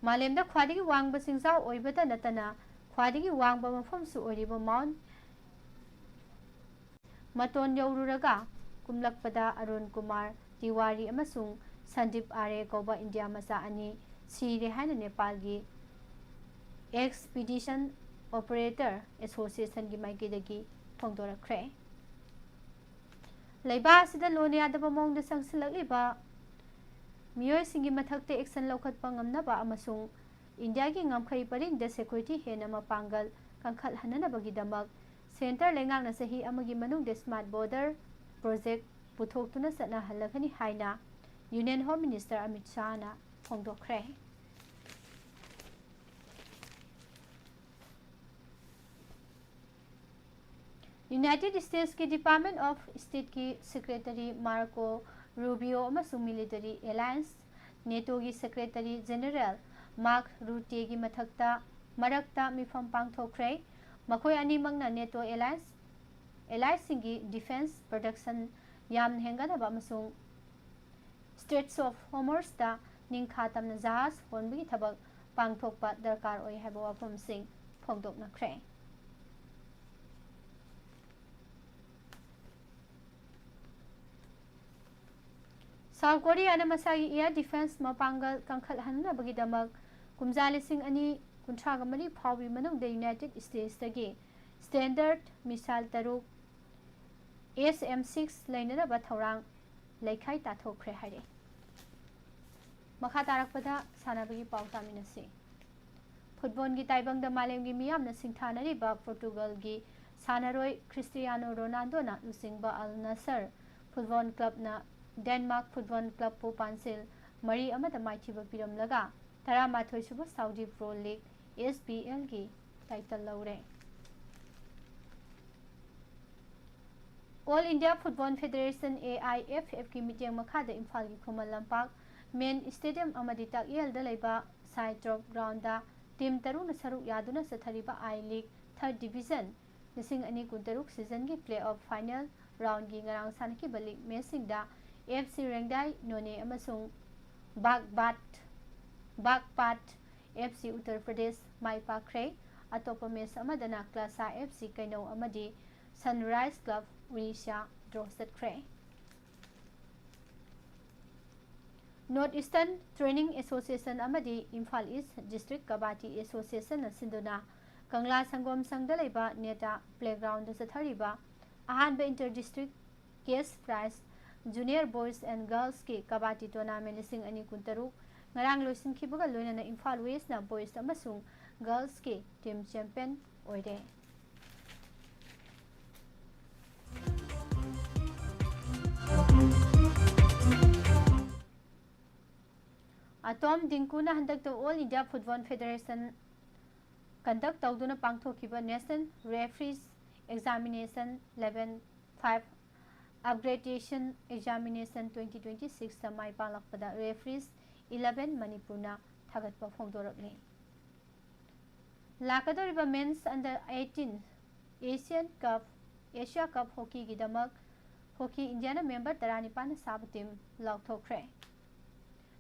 ꯃꯥꯂꯦꯝꯗ ꯈ꯭ꯋꯥꯏꯗꯒꯤ ꯋꯥꯡꯕ ꯆꯤꯡꯖꯥꯎ ꯑꯣꯏꯕꯇ ꯅꯠꯇꯅ ꯈ꯭ꯋꯥꯏꯗꯒꯤ ꯋꯥꯡꯕ ꯃꯐꯝꯁꯨ ꯑꯣꯏꯔꯤꯕ ꯃꯥꯎꯟꯠ ꯃꯇꯣꯟ ꯌꯧꯔꯨꯔꯒ ꯀꯨꯝꯂꯛꯄꯗ ꯑꯔꯨꯟ ꯀꯨꯃꯥꯔ ꯇꯤꯋꯥꯔꯤ ꯑꯃꯁꯨꯡ ꯁꯟꯗꯤꯞ ꯑꯥꯔꯦ ꯀꯧꯕ ꯏꯟꯗꯤꯌꯥ ꯃꯆꯥ ꯑꯅꯤ ꯁꯤꯔꯦ ꯍꯥꯏꯅ ꯅꯦꯄꯥꯜꯒꯤ ꯑꯦꯛꯁꯄꯤꯗꯤꯁꯟ ꯑꯣꯄꯔꯦꯇꯔ ꯑꯦꯁꯣꯁꯤꯌꯦꯁꯟꯒꯤ ꯃꯥꯏꯀꯩꯗꯒꯤ ꯐꯣꯡꯗꯣꯔꯛꯈ꯭ꯔꯦ꯫ ꯂꯩꯕꯥꯛ ꯑꯁꯤꯗ ꯂꯣꯟ ꯌꯥꯗꯕ ꯃꯑꯣꯡꯗ ꯆꯪꯁꯤꯜꯂꯛꯂꯤꯕ ꯃꯤꯑꯣꯏꯁꯤꯡꯒꯤ ꯃꯊꯛꯇ ꯑꯦꯛꯁꯟ ꯂꯧꯈꯠꯄ ꯉꯝꯅꯕ ꯑꯃꯁꯨꯡ ꯏꯟꯗꯤꯌꯥꯒꯤ ꯉꯝꯈꯩ ꯄꯔꯤꯡꯗ ꯁꯦꯀ꯭ꯌꯨꯔꯤꯇꯤ ꯍꯦꯟꯅ ꯃꯄꯥꯡꯒꯜ ꯀꯟꯈꯠꯍꯟꯅꯕꯒꯤꯗꯃꯛ ꯁꯦꯟꯇꯔ ꯂꯩꯉꯥꯛꯅ ꯆꯍꯤ ꯑꯃꯒꯤ ꯃꯅꯨꯡꯗ ꯁ꯭ꯃꯥꯔꯠ ꯕꯣꯔꯗꯔ ꯄ꯭ꯔꯣꯖꯦꯛ ꯄꯨꯊꯣꯛꯇꯨꯅ ꯆꯠꯅꯍꯜꯂꯒꯅꯤ ꯍꯥꯏꯅ ꯌꯨꯅꯤꯌꯟ ꯍꯣꯝ ꯃꯤꯅꯤꯁꯇꯔ ꯑꯃꯤꯠ ꯁꯥꯍꯅ ꯐꯣꯡꯗꯣꯛꯈ꯭ꯔꯦ꯫ ꯌꯨꯅꯥꯏꯇꯦꯗ ꯁ꯭ꯇꯦꯠꯁꯀꯤ ꯗꯤꯄꯥꯔꯠꯃꯦꯟꯠ ꯑꯣꯐ ꯁ꯭ꯇꯦꯠꯀꯤ ꯁꯦꯀ꯭ꯔꯦꯇꯔꯤ ꯃꯥꯔꯀꯣ ꯔꯨꯕꯤꯌꯣ ꯑꯃꯁꯨꯡ ꯃꯤꯂꯤꯇꯔꯤ ꯑꯦꯂꯥꯌꯟꯁ ꯅꯦꯇꯣꯒꯤ ꯁꯦꯀ꯭ꯔꯦꯇꯔꯤ ꯖꯦꯅꯔꯦꯜ ꯃꯥꯔꯛ ꯔꯨꯇꯦꯒꯤ ꯃꯔꯛꯇ ꯃꯤꯐꯝ ꯄꯥꯡꯊꯣꯛꯈ꯭ꯔꯦ꯫ ꯃꯈꯣꯏ ꯑꯅꯤꯃꯛꯅ ꯅꯦꯇꯣ ꯑꯦꯂꯥꯏꯁꯤꯡꯒꯤ ꯗꯤꯐꯦꯟꯁ ꯄ꯭ꯔꯗꯛꯁꯟ ꯌꯥꯝꯅ ꯍꯦꯟꯒꯠꯍꯟꯕ ꯑꯃꯁꯨꯡ ꯁ꯭ꯇ꯭ꯔꯦꯠꯁ ꯑꯣꯐ ꯍꯣꯔꯃꯨꯖꯗ ꯅꯤꯡꯈꯥ ꯇꯝꯅ ꯖꯍꯥꯖ ꯍꯣꯟꯕꯒꯤ ꯊꯕꯛ ꯄꯥꯡꯊꯣꯛꯄ ꯗꯔꯀꯥꯔ ꯑꯣꯏ ꯍꯥꯏꯕ ꯋꯥꯐꯝꯁꯤꯡ ꯐꯣꯡꯗꯣꯛꯅꯈ꯭ꯔꯦ꯫ ꯁꯥꯎꯊ ꯀꯣꯔꯤꯌꯥꯅ ꯃꯁꯥꯒꯤ ꯑꯦꯌꯔ ꯗꯤꯐꯦꯟꯁ ꯃꯄꯥꯡꯒꯜ ꯀꯟꯈꯠꯍꯟꯅꯕꯒꯤꯗꯃꯛ ꯀꯨꯝꯖꯥ 2034 ꯐꯥꯎꯕꯒꯤ ꯃꯅꯨꯡꯗ ꯌꯨꯅꯥꯏꯇꯦꯗ ꯁ꯭ꯇꯦꯠꯁꯇꯒꯤ ꯁ꯭ꯇꯦꯟꯗꯔꯗ ꯃꯤꯁꯥꯏꯜ 6 SM-6 ꯂꯩꯅꯅꯕ ꯊꯧꯔꯥꯡ ꯂꯩꯈꯥꯏ ꯇꯥꯊꯣꯛꯈ꯭ꯔꯦ ꯍꯥꯏꯔꯦ꯫ ꯃꯈꯥ ꯇꯥꯔꯛꯄꯗ ꯁꯥꯟꯅꯕꯒꯤ ꯄꯥꯎ ꯇꯥꯃꯤꯟꯅꯁꯤ꯫ ꯐꯨꯠꯕꯣꯜꯒꯤ ꯇꯥꯏꯕꯪꯗ ꯃꯥꯂꯦꯝꯒꯤ ꯃꯤꯌꯥꯝꯅ ꯁꯤꯡꯊꯥꯅꯔꯤꯕ ꯄꯣꯔꯇꯨꯒꯜꯒꯤ ꯁꯥꯟꯅꯔꯣꯏ ꯈ꯭ꯔꯤꯁꯇꯤꯌꯥꯅꯣ ꯔꯣꯅꯥꯜꯗꯣꯅ ꯂꯨꯆꯤꯡꯕ ꯑꯜ ꯅꯁꯔ ꯐꯨꯠꯕꯣꯜ ꯀ꯭ꯂꯕꯅ ꯗꯦꯟꯃꯥꯔꯛ ꯐꯨꯠꯕꯣꯜ ꯀ꯭ꯂꯕꯄꯨ ꯄꯥꯟꯖꯤꯜ 4-1ꯗ ꯃꯥꯏꯊꯤꯕ ꯄꯤꯔꯝꯂꯒ 11ꯁꯨꯕ ꯁꯥꯎꯗꯤ ꯄ꯭ꯔꯣ ꯂꯤꯒ SPLꯒꯤ ꯇꯥꯏꯇꯜ ꯂꯧꯔꯦ꯫ ꯑꯣꯜ ꯏꯟꯗꯤꯌꯥ ꯐꯨꯠꯕꯣꯜ ꯐꯦꯗꯔꯦꯁꯟ AIFFꯒꯤ ꯃꯤꯠꯌꯦꯡ ꯃꯈꯥꯗ ꯏꯝꯐꯥꯜꯒꯤ ꯈꯨꯃꯟ ꯂꯝꯄꯥꯛ ꯃꯦꯟ ꯁ꯭ꯇꯦꯗꯤꯌꯝ ꯑꯃꯗꯤ ꯇꯥꯛꯌꯦꯜꯗ ꯂꯩꯕ ꯁꯥꯏ ꯇꯔꯐ ꯒ꯭ꯔꯥꯎꯟꯗ ꯇꯤꯝ 3ꯅ ꯁꯔꯨꯛ ꯌꯥꯗꯨꯅ ꯆꯠꯊꯔꯤꯕ I ꯂꯤꯒ 3rd ꯗꯤꯚꯤꯖꯟ 2023 ꯁꯤꯖꯟꯒꯤ ꯄ꯭ꯂꯦ-ꯑꯣꯐ ꯐꯥꯏꯅꯦꯜ ꯔꯥꯎꯟꯗꯒꯤ ꯉꯔꯥꯡ ꯁꯥꯟꯅꯈꯤꯕ ꯂꯤꯒ ꯃꯦꯆꯁꯤꯡꯗ FC ꯔꯦꯡꯗꯥꯏ ꯅꯣꯅꯦ ꯑꯃꯁꯨꯡ ꯕꯥꯒꯄꯥꯠ FC ꯎꯠꯇꯔ ꯄ꯭ꯔꯗꯦꯁ ꯃꯥꯏ ꯄꯥꯛꯈ꯭ꯔꯦ꯫ ꯑꯇꯣꯞꯄ ꯃꯦꯆ ꯑꯃꯗꯅ ꯀ꯭ꯂꯥꯁꯥ FC ꯀꯩꯅꯧ ꯑꯃꯗꯤ ꯁꯟꯔꯥꯏꯖ ꯀ꯭ꯂꯕ ꯎꯔꯤꯁꯥ ꯗ꯭ꯔꯣ ꯆꯠꯈ꯭ꯔꯦ꯫ ꯅꯣꯔꯊ ꯏꯁꯇꯔꯟ ꯇ꯭ꯔꯦꯅꯤꯡ ꯑꯦꯁꯣꯁꯤꯌꯦꯁꯟ ꯑꯃꯗꯤ ꯏꯝꯐꯥꯜ ꯏꯁꯠ ꯗꯤꯁꯇ꯭ꯔꯤꯛ ꯀꯕꯥꯗꯤ ꯑꯦꯁꯣꯁꯤꯌꯦꯁꯟꯅ ꯁꯤꯟꯗꯨꯅ ꯀꯪꯂꯥ ꯁꯪꯒꯣꯝ ꯁꯪꯗ ꯂꯩꯕ ꯅꯦꯇꯥ ꯄ꯭ꯂꯦꯒ꯭ꯔꯥꯎꯟꯗ ꯆꯠꯊꯔꯤꯕ ꯑꯍꯥꯟꯕ inter district cash prize junior boys and ꯒꯔꯜꯁꯀꯤ ꯀꯕꯥꯗꯤ ꯇꯣꯔꯅꯥꯃꯦꯟꯠ 2023 ꯉꯔꯥꯡ ꯂꯣꯏꯁꯤꯟꯈꯤꯕꯒ ꯂꯣꯏꯅꯅ ꯏꯝꯐꯥꯜ ꯋꯦꯁꯠꯅ ꯕꯣꯏꯁ ꯑꯃꯁꯨꯡ ꯒꯔꯜꯁꯀꯤ ꯇꯤꯝ ꯆꯦꯝꯄꯤꯌꯟ ꯑꯣꯏꯔꯦ꯫ ꯑꯇꯣꯝ ꯗꯤꯡꯀꯨꯅ ꯍꯟꯗꯛꯇ all India football federation conduct ꯇꯧꯗꯨꯅ ꯄꯥꯡꯊꯣꯛꯈꯤꯕ national referees examination level 5 upgradation examination 2026ꯗ ꯃꯥꯏ ꯄꯥꯛꯂꯛꯄꯗ ꯔꯦꯐ꯭ꯔꯤꯁ 11 ꯃꯅꯤꯄꯨꯔꯅ ꯊꯥꯒꯠꯄ ꯐꯣꯡꯗꯣꯔꯛꯂꯤ꯫ लाकदोरिबा men's under 18 Asian cup Asia cup hockey की दमक हॉकी इंडिया मेंबर 19 साब टीम लौथोख्रे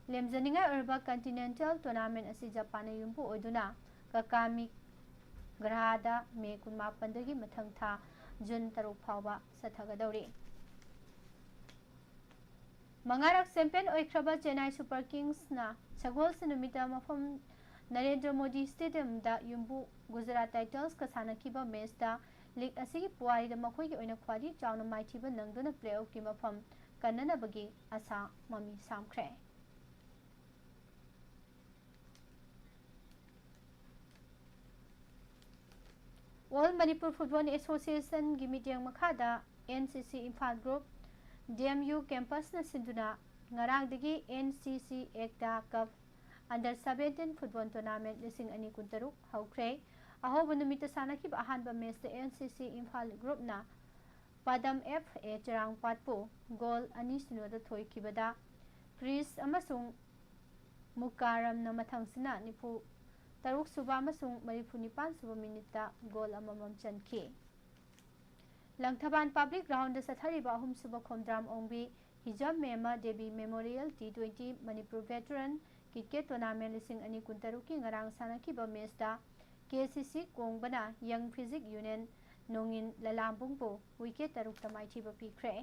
लेमजनिंगा अरबा कंटिनेंटल टूर्नामेंट असि जापान युम्बु ओइदुना ककामी ग्रहादा मे 18 दगी मथंग था जून 3 फावबा सथगदौरी मंगारक चैंपियन ओइख्रबा चेन्नई सुपर किंग्स ना सगोल सनुमिता मफम नरेंद्र मोदी स्टेडियम दा युम्बु गुजरात टाइटल्स का सानखिबा मैच दा लीग असिगी पुआरी दा मखोई की ओइना ख्वादी चाउना माइथिबा नंगदुना प्लेऑफ की मफम कन्ननबगी आशा ममी सामख्रे ऑल मणिपुर फुटबॉल एसोसिएशन की मीटिंग मखादा NCC Imphal group DMU campus न सिंधुना ngarangdagi NCC Ekta cup under 17 football tournament लिसिंग अनि कुंतरुक हौख्रे अहोब नुमित सानखिब अहानबा मैच एनसीसी इम्फाल ग्रुप ना पदम एफ ए चरांग पाटपो गोल अनि सिनोदा थोइखिबदा क्रिस अमसुंग मुकारम न मथंगसिना निफु तरुक सुबा अमसुंग मरिफु निपान सुबा मिनिटा गोल अममम चनखि लंगथबान पब्लिक ग्राउंड सथरिबा अहुम सुबा खोमद्राम Ombi Hijam Mema Devi memorial T20 Manipur veteran cricket tournament लिसिंग अनि कुंतरुक की ngarang सानखिबा मैच दा केसीसी कोंगबना यंग फिजिक यूनियन नोंगिन ललामबुंगबो विकेट तरुक तमाइथिबा पिख्रे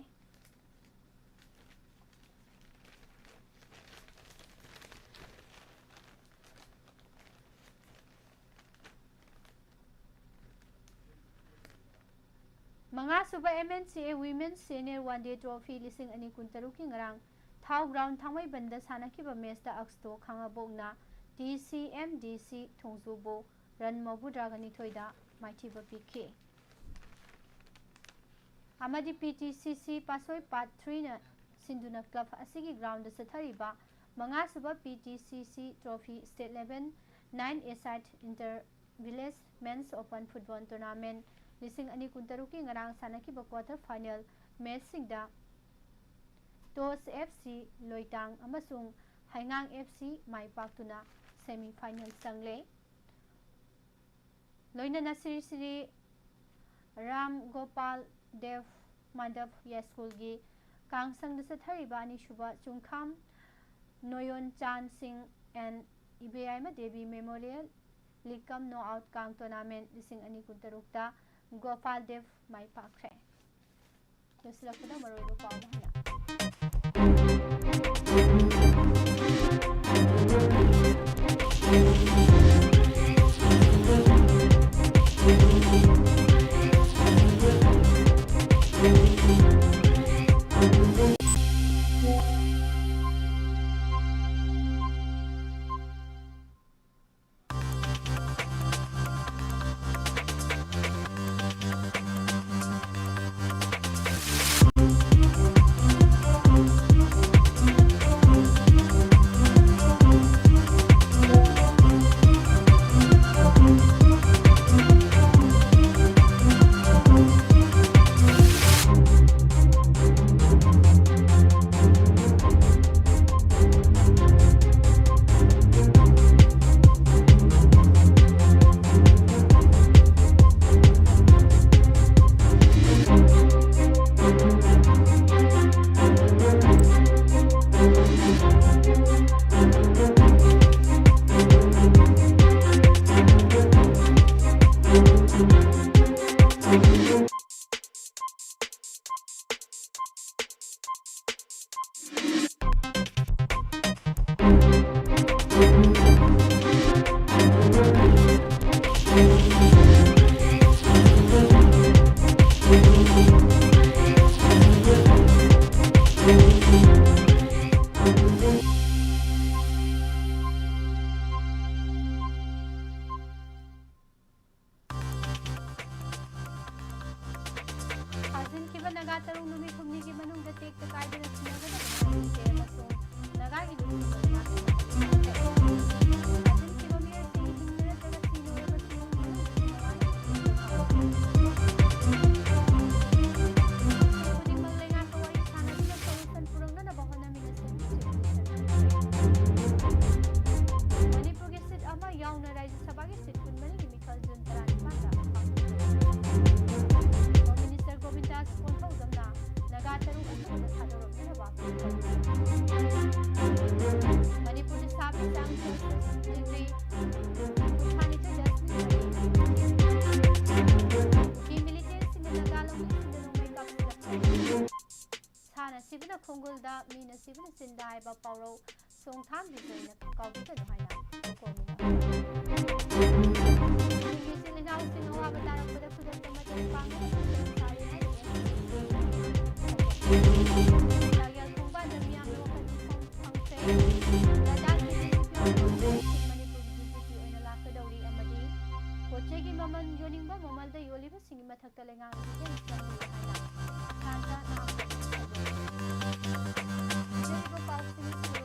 मंगा सुबह MNCA Women's Senior One Day Trophy लिसिंग अनि कुंतरुक की ngarang थाव ग्राउंड थांगमई बंदा सानखिबा मैच दा अक्सतो खांगाबोगना TCMDC थोंजुबो रन मबुद्रागनी थोइदा माइथिबा पिखे अमदी PTCC पासोई पार्ट 3 न सिंधुना कप असिगी ग्राउंड सथरिबा मंगा सुबह PTCC trophy state level 9 a side inter village men's open football tournament लिसिंग अनि कुंतरुक की ngarang सानखिबा क्वार्टर फाइनल मैच सिंगदा टोस FC लोइटांग अमसुंग हाइंगांग FC माइपाक्तुना सेमीफाइनल संगले लोइना श्री श्री राम गोपाल देव माधव स्कूल की कांगसंग सथरिबा अनिसुबा चुंखाम नोयोन चांद सिंह एंड इबेआईमा देवी मेमोरियल लिकम नो आउट कांग टूर्नामेंट लिसिंग अनि कुंतरुकता गोपाल देव माइपाख्रे लोसलकदा मरोइबो पावना Nasibna Kongulda, Mina Sibna Sindai, Baparo, Song Tam between the Coffee and Hina. Now, the no avatar for the food of the Pochegi maman yoning ba mamal da yoli ba singi mathak ta lenga yen sangi haina kanda na jeri ko paus singi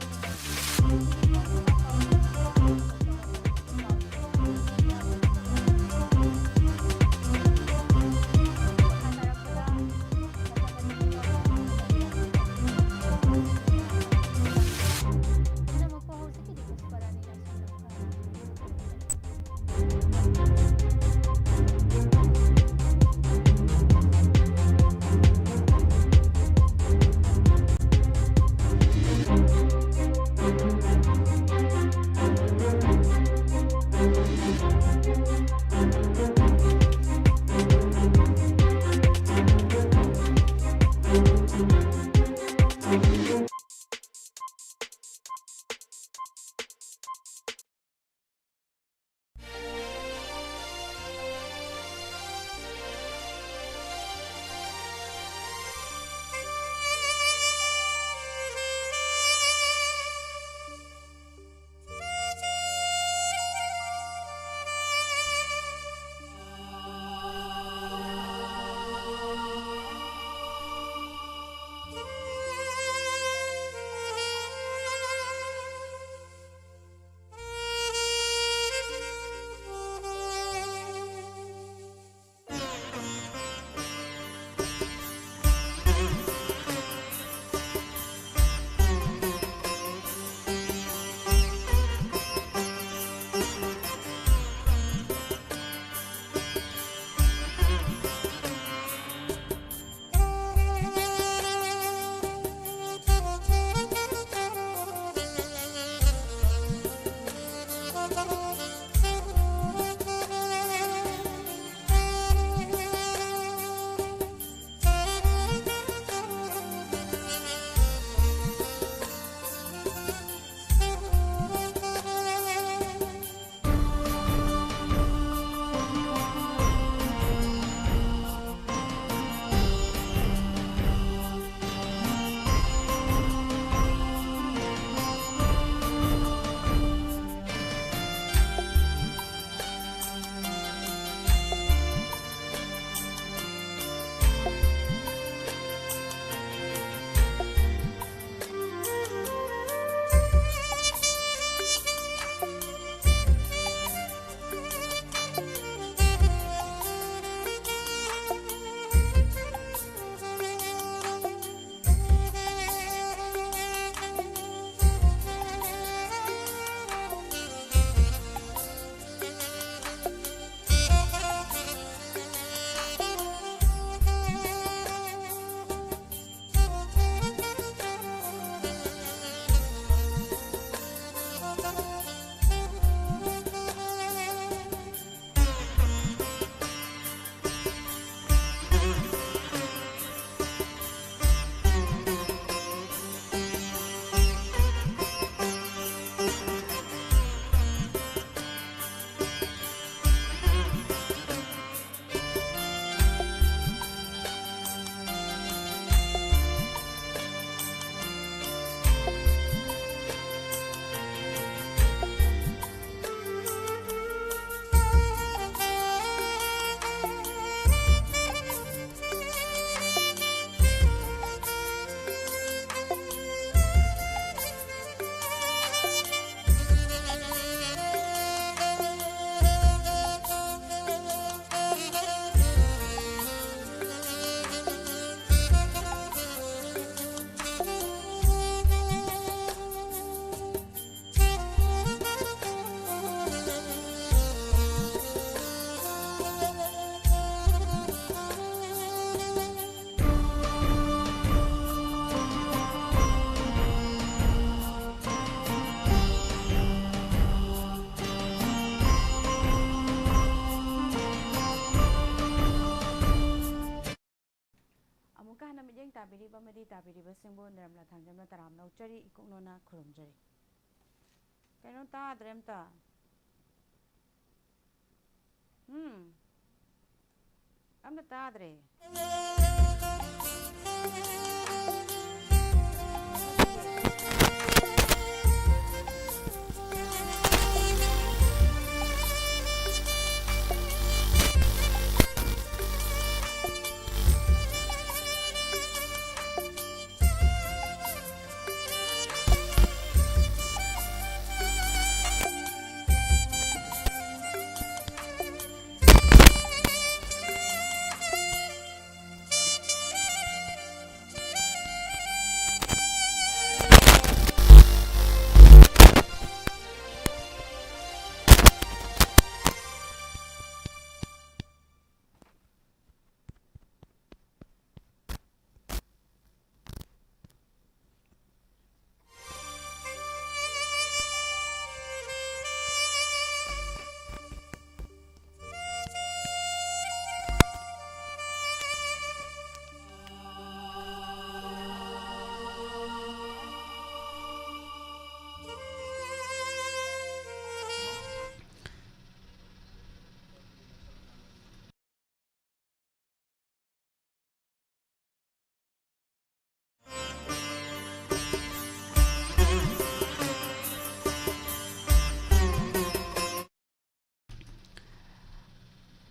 मिजेंग ताबिरिबा मदी ताबिरिबा सिंबो नरमला थांजमना तराम नौचरी इकुनोना खुरुमजरी कनो ताद्रेमता amna ताद्रे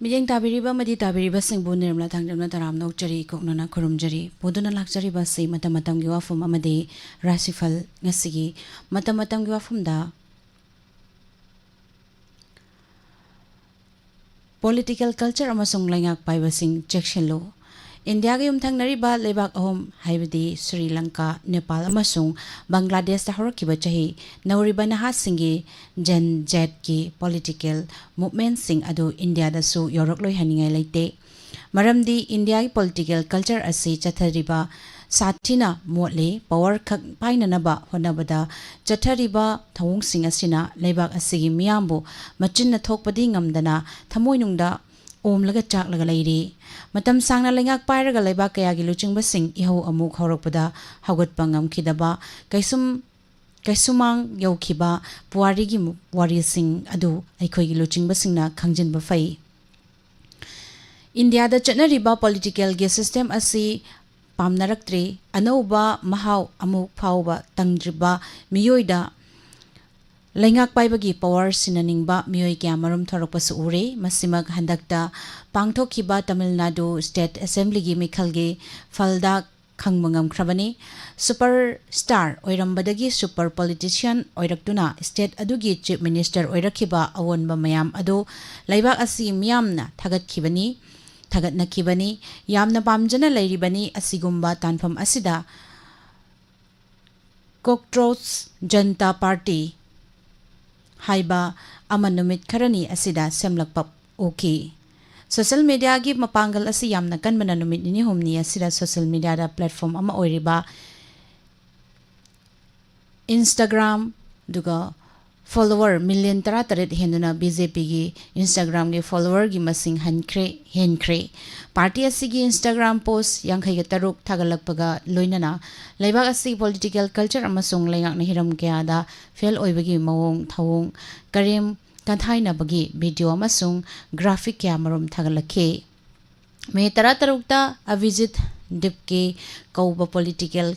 मिजेंग ताबिरिबा मदी ताबिरिबा सिंबो निर्मला थांजमना तराम नौचरी इकुनोना खुरुमजरी पोदुना लाक्चरिबा से मतम मतमगी वाफम अमदे राशिफल ngasiगी मतम मतमगी वाफमदा political culture amasung laingak paibasing chekshelo India ga yumthangnariba lebak ahom haibadi Sri Lanka Nepal amasung Bangladesh ta horokiba chahi nauriba naha singi Gen Z ki political movement sing adu India da su yorokloi haningai leite maramdi India ki political culture asi chathariba sathina motle power khak painanaba honabada chathariba thawung sing asina lebak asigi miyambu machinna thokpadi ngamdana thamoinungda omlaga chaklaga leiri matam sangna lengak pairaga leba kaya gi luchingba sing iho amuk horokpada haugatpa ngamkhidaba kaisumang yaukhiba puari gi wari sing adu aikhoi gi luchingba singna khangjinba fai India da chatnariba political ge system asi pamnaraktre anauba mahau amuk phauba tangdriba miyoida Laingak paibagi power sinaningba miyoi kya marum thorokpasu ure masimag handakta pangthokhiba Tamil Nadu State Assembly gi mikhalgi falda khangmangam khrabani superstar oirambadagi super politician oiraktuna state adugi chief minister oirakhiba awonba mayam adu laibak asi miyamna thagatnakhibani yamna pamjana leiribani asigumba tanfam asida Cockroach Janta Party haiba amanumit kharani asida semlakpa oki social media gi mapangal asi yamna kanbana numit ni homni asida social media da platform ama oiriba Instagram duga follower million tara taret henduna BJP gi Instagram gi follower gi masing henkre party asigi Instagram post yangkhai ga taruk thagalakpaga loinana laibak asi political culture amasung laingak na hiram kya da fail oibagi mawong thawong karem kanthaina bagi video amasung graphic kya marum thagalakhe me tara tarukta avijit dipke kauba political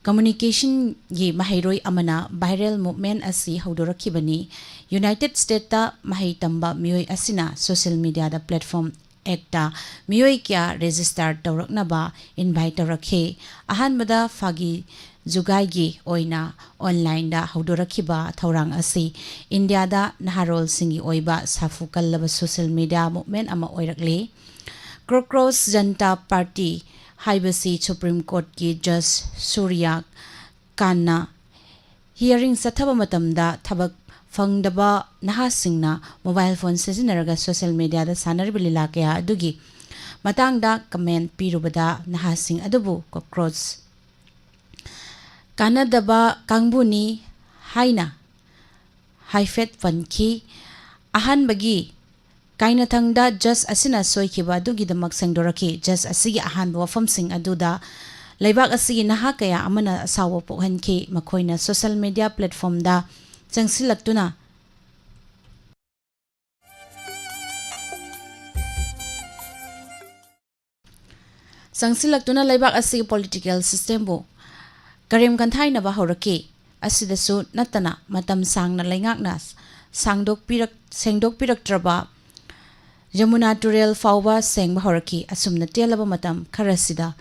communication gi mahairoi amana viral movement asi haudorakhibani United States ta mahai tamba miyoi asina social media da platform ekta miyoi kya register tawraknaba invite tawrakhe ahanbada fagi jugai gi oina online da haudorakhiba thorang asi India da naharol singi oiba safu kallaba social media movement ama oirakle Cockroach Janta Party haibasi Supreme Court ki Judge Surya Kanna hearing sathaba matamda thabak fangdaba nahasingna mobile phone sizinaraga social media da sanarbilila kaya adugi matangda comment pirubada nahasing adubu Cockroach kanadaba kangbuni haina haifet fanki ahan bagi kaina thangda just asina soikiba dugidamak sengdoraki just asigi ahanba wafamsing aduda laibak asigi naha kaya amana asawa pokhanki makoina social media platform da changsilaktuna laibak asigi political system bo karim kanthai na ba horaki asidasu natana matam sangna laingakna sengdok pirak traba Yamuna Turel Fauba Seng Bahoraki asumna telaba matam karasida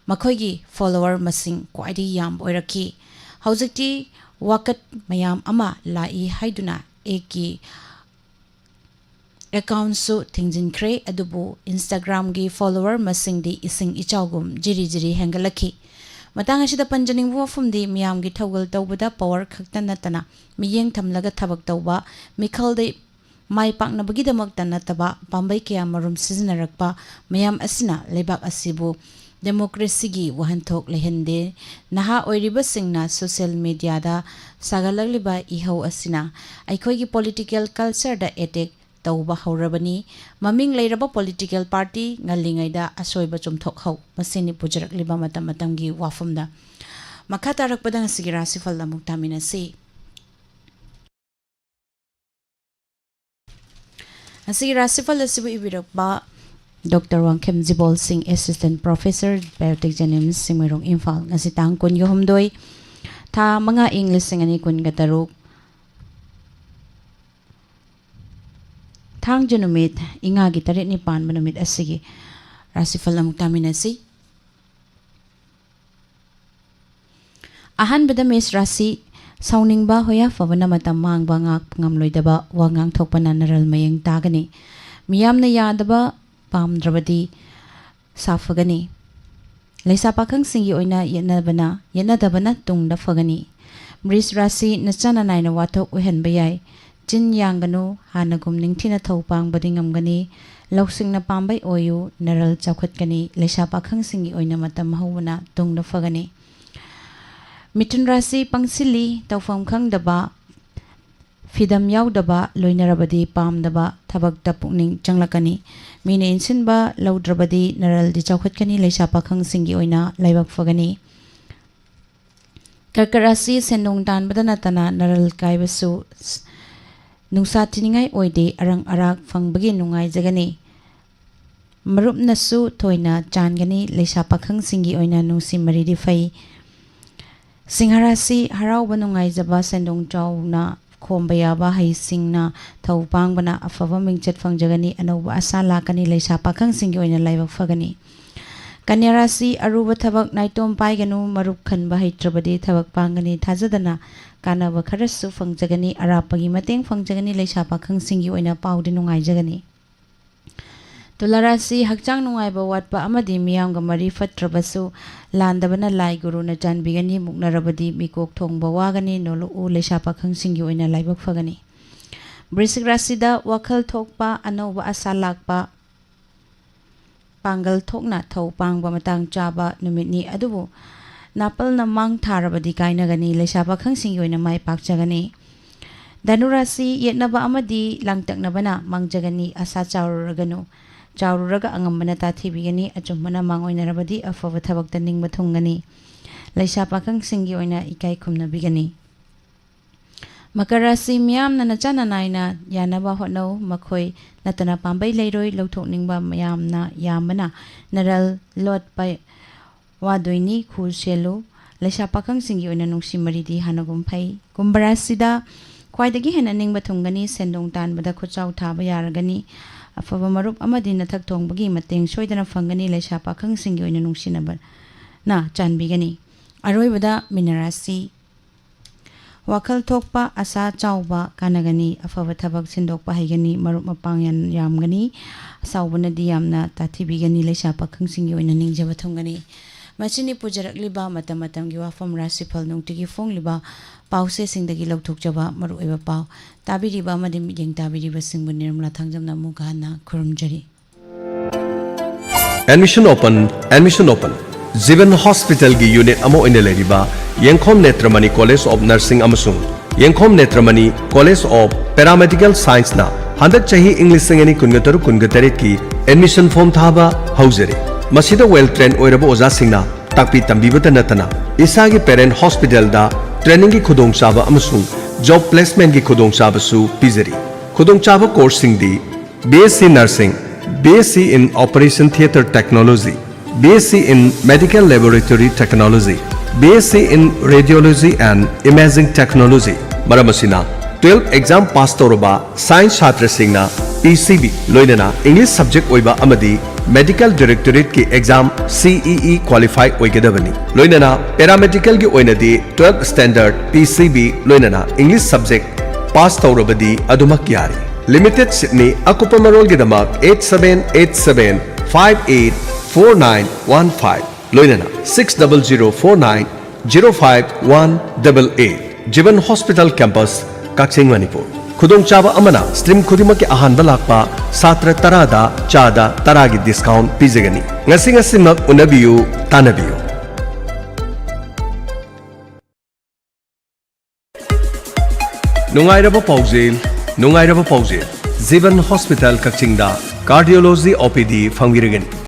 makoigi follower masing kwaidi yam oiraki haujikti wakat mayam ama lai haiduna eki account su thingjin kre adubu Instagram gi follower masing di ising ichawgum jiri hengalaki matang asida panjaning wafum di miyam gi thawgal tawbada power khaktan natana miyeng thamlaga thabak tawba mikhal de mai pakna bagidamak tanataba pambai kya marum siznarakpa mayam asina lebak asibu democracy gi wahanthok lehende naha oiriba singna social media da sagalagliba ihau asina aikhoi gi political culture da attack tawba haurabani maming leiraba political party ngalingai da asoiba chumthok hau masini pujarakliba matam gi wafam da makata rakpadang sigira sifal da muktamina si Asigi rasifal asibu ibirakba Dr. Wangkem Jibol Singh Assistant Professor Biotech Genomics Simirong Imphal ngasi tang kun yohumdoi tha mga English singani kun gataruk thang janumit inga gi tarit ni pan manumit asigi rasifal amuktaminasi ahan bada mes rasi Sauningba hoya fabana matam mangba ngak ngamloidaba wangang thokpana naral mayeng tagani miyamna yadaba pamdrabadi safagani leisa pakhang singi oina yenadabana tungda fagani mris rasi nachana naina wathok uhen bayai chin yangganu hanagum ningthina thopang badi ngamgani loksingna pambai oyu naral chakhatkani leisa pakhang singi oina matam hawna tungda fagani Mitun rasi pangsili tawfam khangdaba fidam yaudaba loinarabadi pamdaba thabak tapukning changlakani mina insinba laudrabadi naral di chawkhatkani leisa pakhang singi oina laibak fagani karkarasi sendong tan badana tana naral kaibasu nungsa tiningai oide arang arak fangbagi nungai jagani marup nasu toina changani leisa pakhang singi oina nungsi maridi fai Singharasi harau banungai jaba sendong chawna khombaya ba hai singna thawpang bana afava mingchet fangjagani anauba asa lakani leisa pakhang singi oina laibak fagani kanyarasi aruba thabak naitom paiganu marup khanba haitrabadi thabak pangani thajadana kanaba kharasu fangjagani arapagi mateng fangjagani leisa pakhang singi oina paudi nungai jagani Tularasi hakchang nungai ba watpa amadi miyamga mari fatrabasu landabana lai guru na janbigani muknarabadi mikok thongba wagani nolu u leisa pakhang singi oina laibak fagani Brisik rasida wakhal thokpa anauba asa lakpa pangal thokna thau pangba matang chaba numitni adubu napal na mang tharabadi kainagani leisa pakhang singi oina mai pakjagani Danurasi yetnaba amadi langtaknabana mangjagani asa chawraganu Chawruraga angambana tathibigani achummana mangoinarabadi afava thabakta ningba thungani leisa pakhang singi oina ikai khumnabigani Makarasi miyamna nachana naina yanaba hotnau makhoi natana pambai leiroi lauthokningba miyamna yamana naral lot pai wadoini khu selu leisa pakhang singi oina nungsi maridi hanagum phai kumbarasida khwaidagi hena ningba thungani sendong tanbada khuchau thaba yaragani afaba marup amadi nathak thongbagi mateng soidana fangani leisa pakhang singi oina nungsinaba na chanbigani aroibada minarasi wakhal thokpa asa chawba kanagani afaba thabak sindokpa haigani marup mapang yamgani sawbana di yamna tathibigani leisa pakhang singi oina ningjaba thongani machini pujarakliba matam-matamgi wafam rasifal nungtigi fongliba pause singdagi lauthokjaba maru eba pau tabiriba amadi mijeng tabiriba singbu nirmala thangjamna mugana khurumjari Admission open Zivan Hospital gi unit amo ine leriba Yengkhom Netramani College of Nursing amasung Yengkhom Netramani College of Paramedical Science na हंदक चाही English संगनी कुनगतरु कुनगतरेट की admission form थाबा हौजरे मसीदा well train ओइरबो ओजा सिंगना ताकपी तंबीबता नतना इसागी पेरेंट हॉस्पिटल दा ट्रेनिंग की खुदोंचाबा अमसुंग जॉब प्लेसमेंट की खुदोंचाबसु पिजरी खुदोंचाबा कोर्स सिंगदी BSc nursing BSc in Operation Theatre Technology BSc in Medical Laboratory Technology BSc in Radiology and Imaging Technology मरमसिना 12 एग्जाम पास तौरबा साइंस छात्र सिंगना PCB लोइनना इंग्लिश सब्जेक्ट ओइबा अमदी मेडिकल डायरेक्टोरेट की एग्जाम CEE क्वालिफाई ओइगदबनी लोइनना पैरामेडिकल की ओइनदी 12 स्टैंडर्ड PCB लोइनना इंग्लिश सब्जेक्ट पास तौरबदी अदुमक यारी लिमिटेड सिडनी अकुपा मरोल की दमक 8787584915 लोइनना 6004905188 जीवन हॉस्पिटल कैंपस काक्सिंग मणिपुर खुदोंचाबा अमना स्ट्रीम खुदिमक के अहानबा लाकपा छात्र तरादा चादा तरागी discount पिजगनी ngasi ngasi mak unabiyu tanabiyu Nungairaba Pauzil Zivan Hospital Kakchingda Cardiology OPD Fangirigani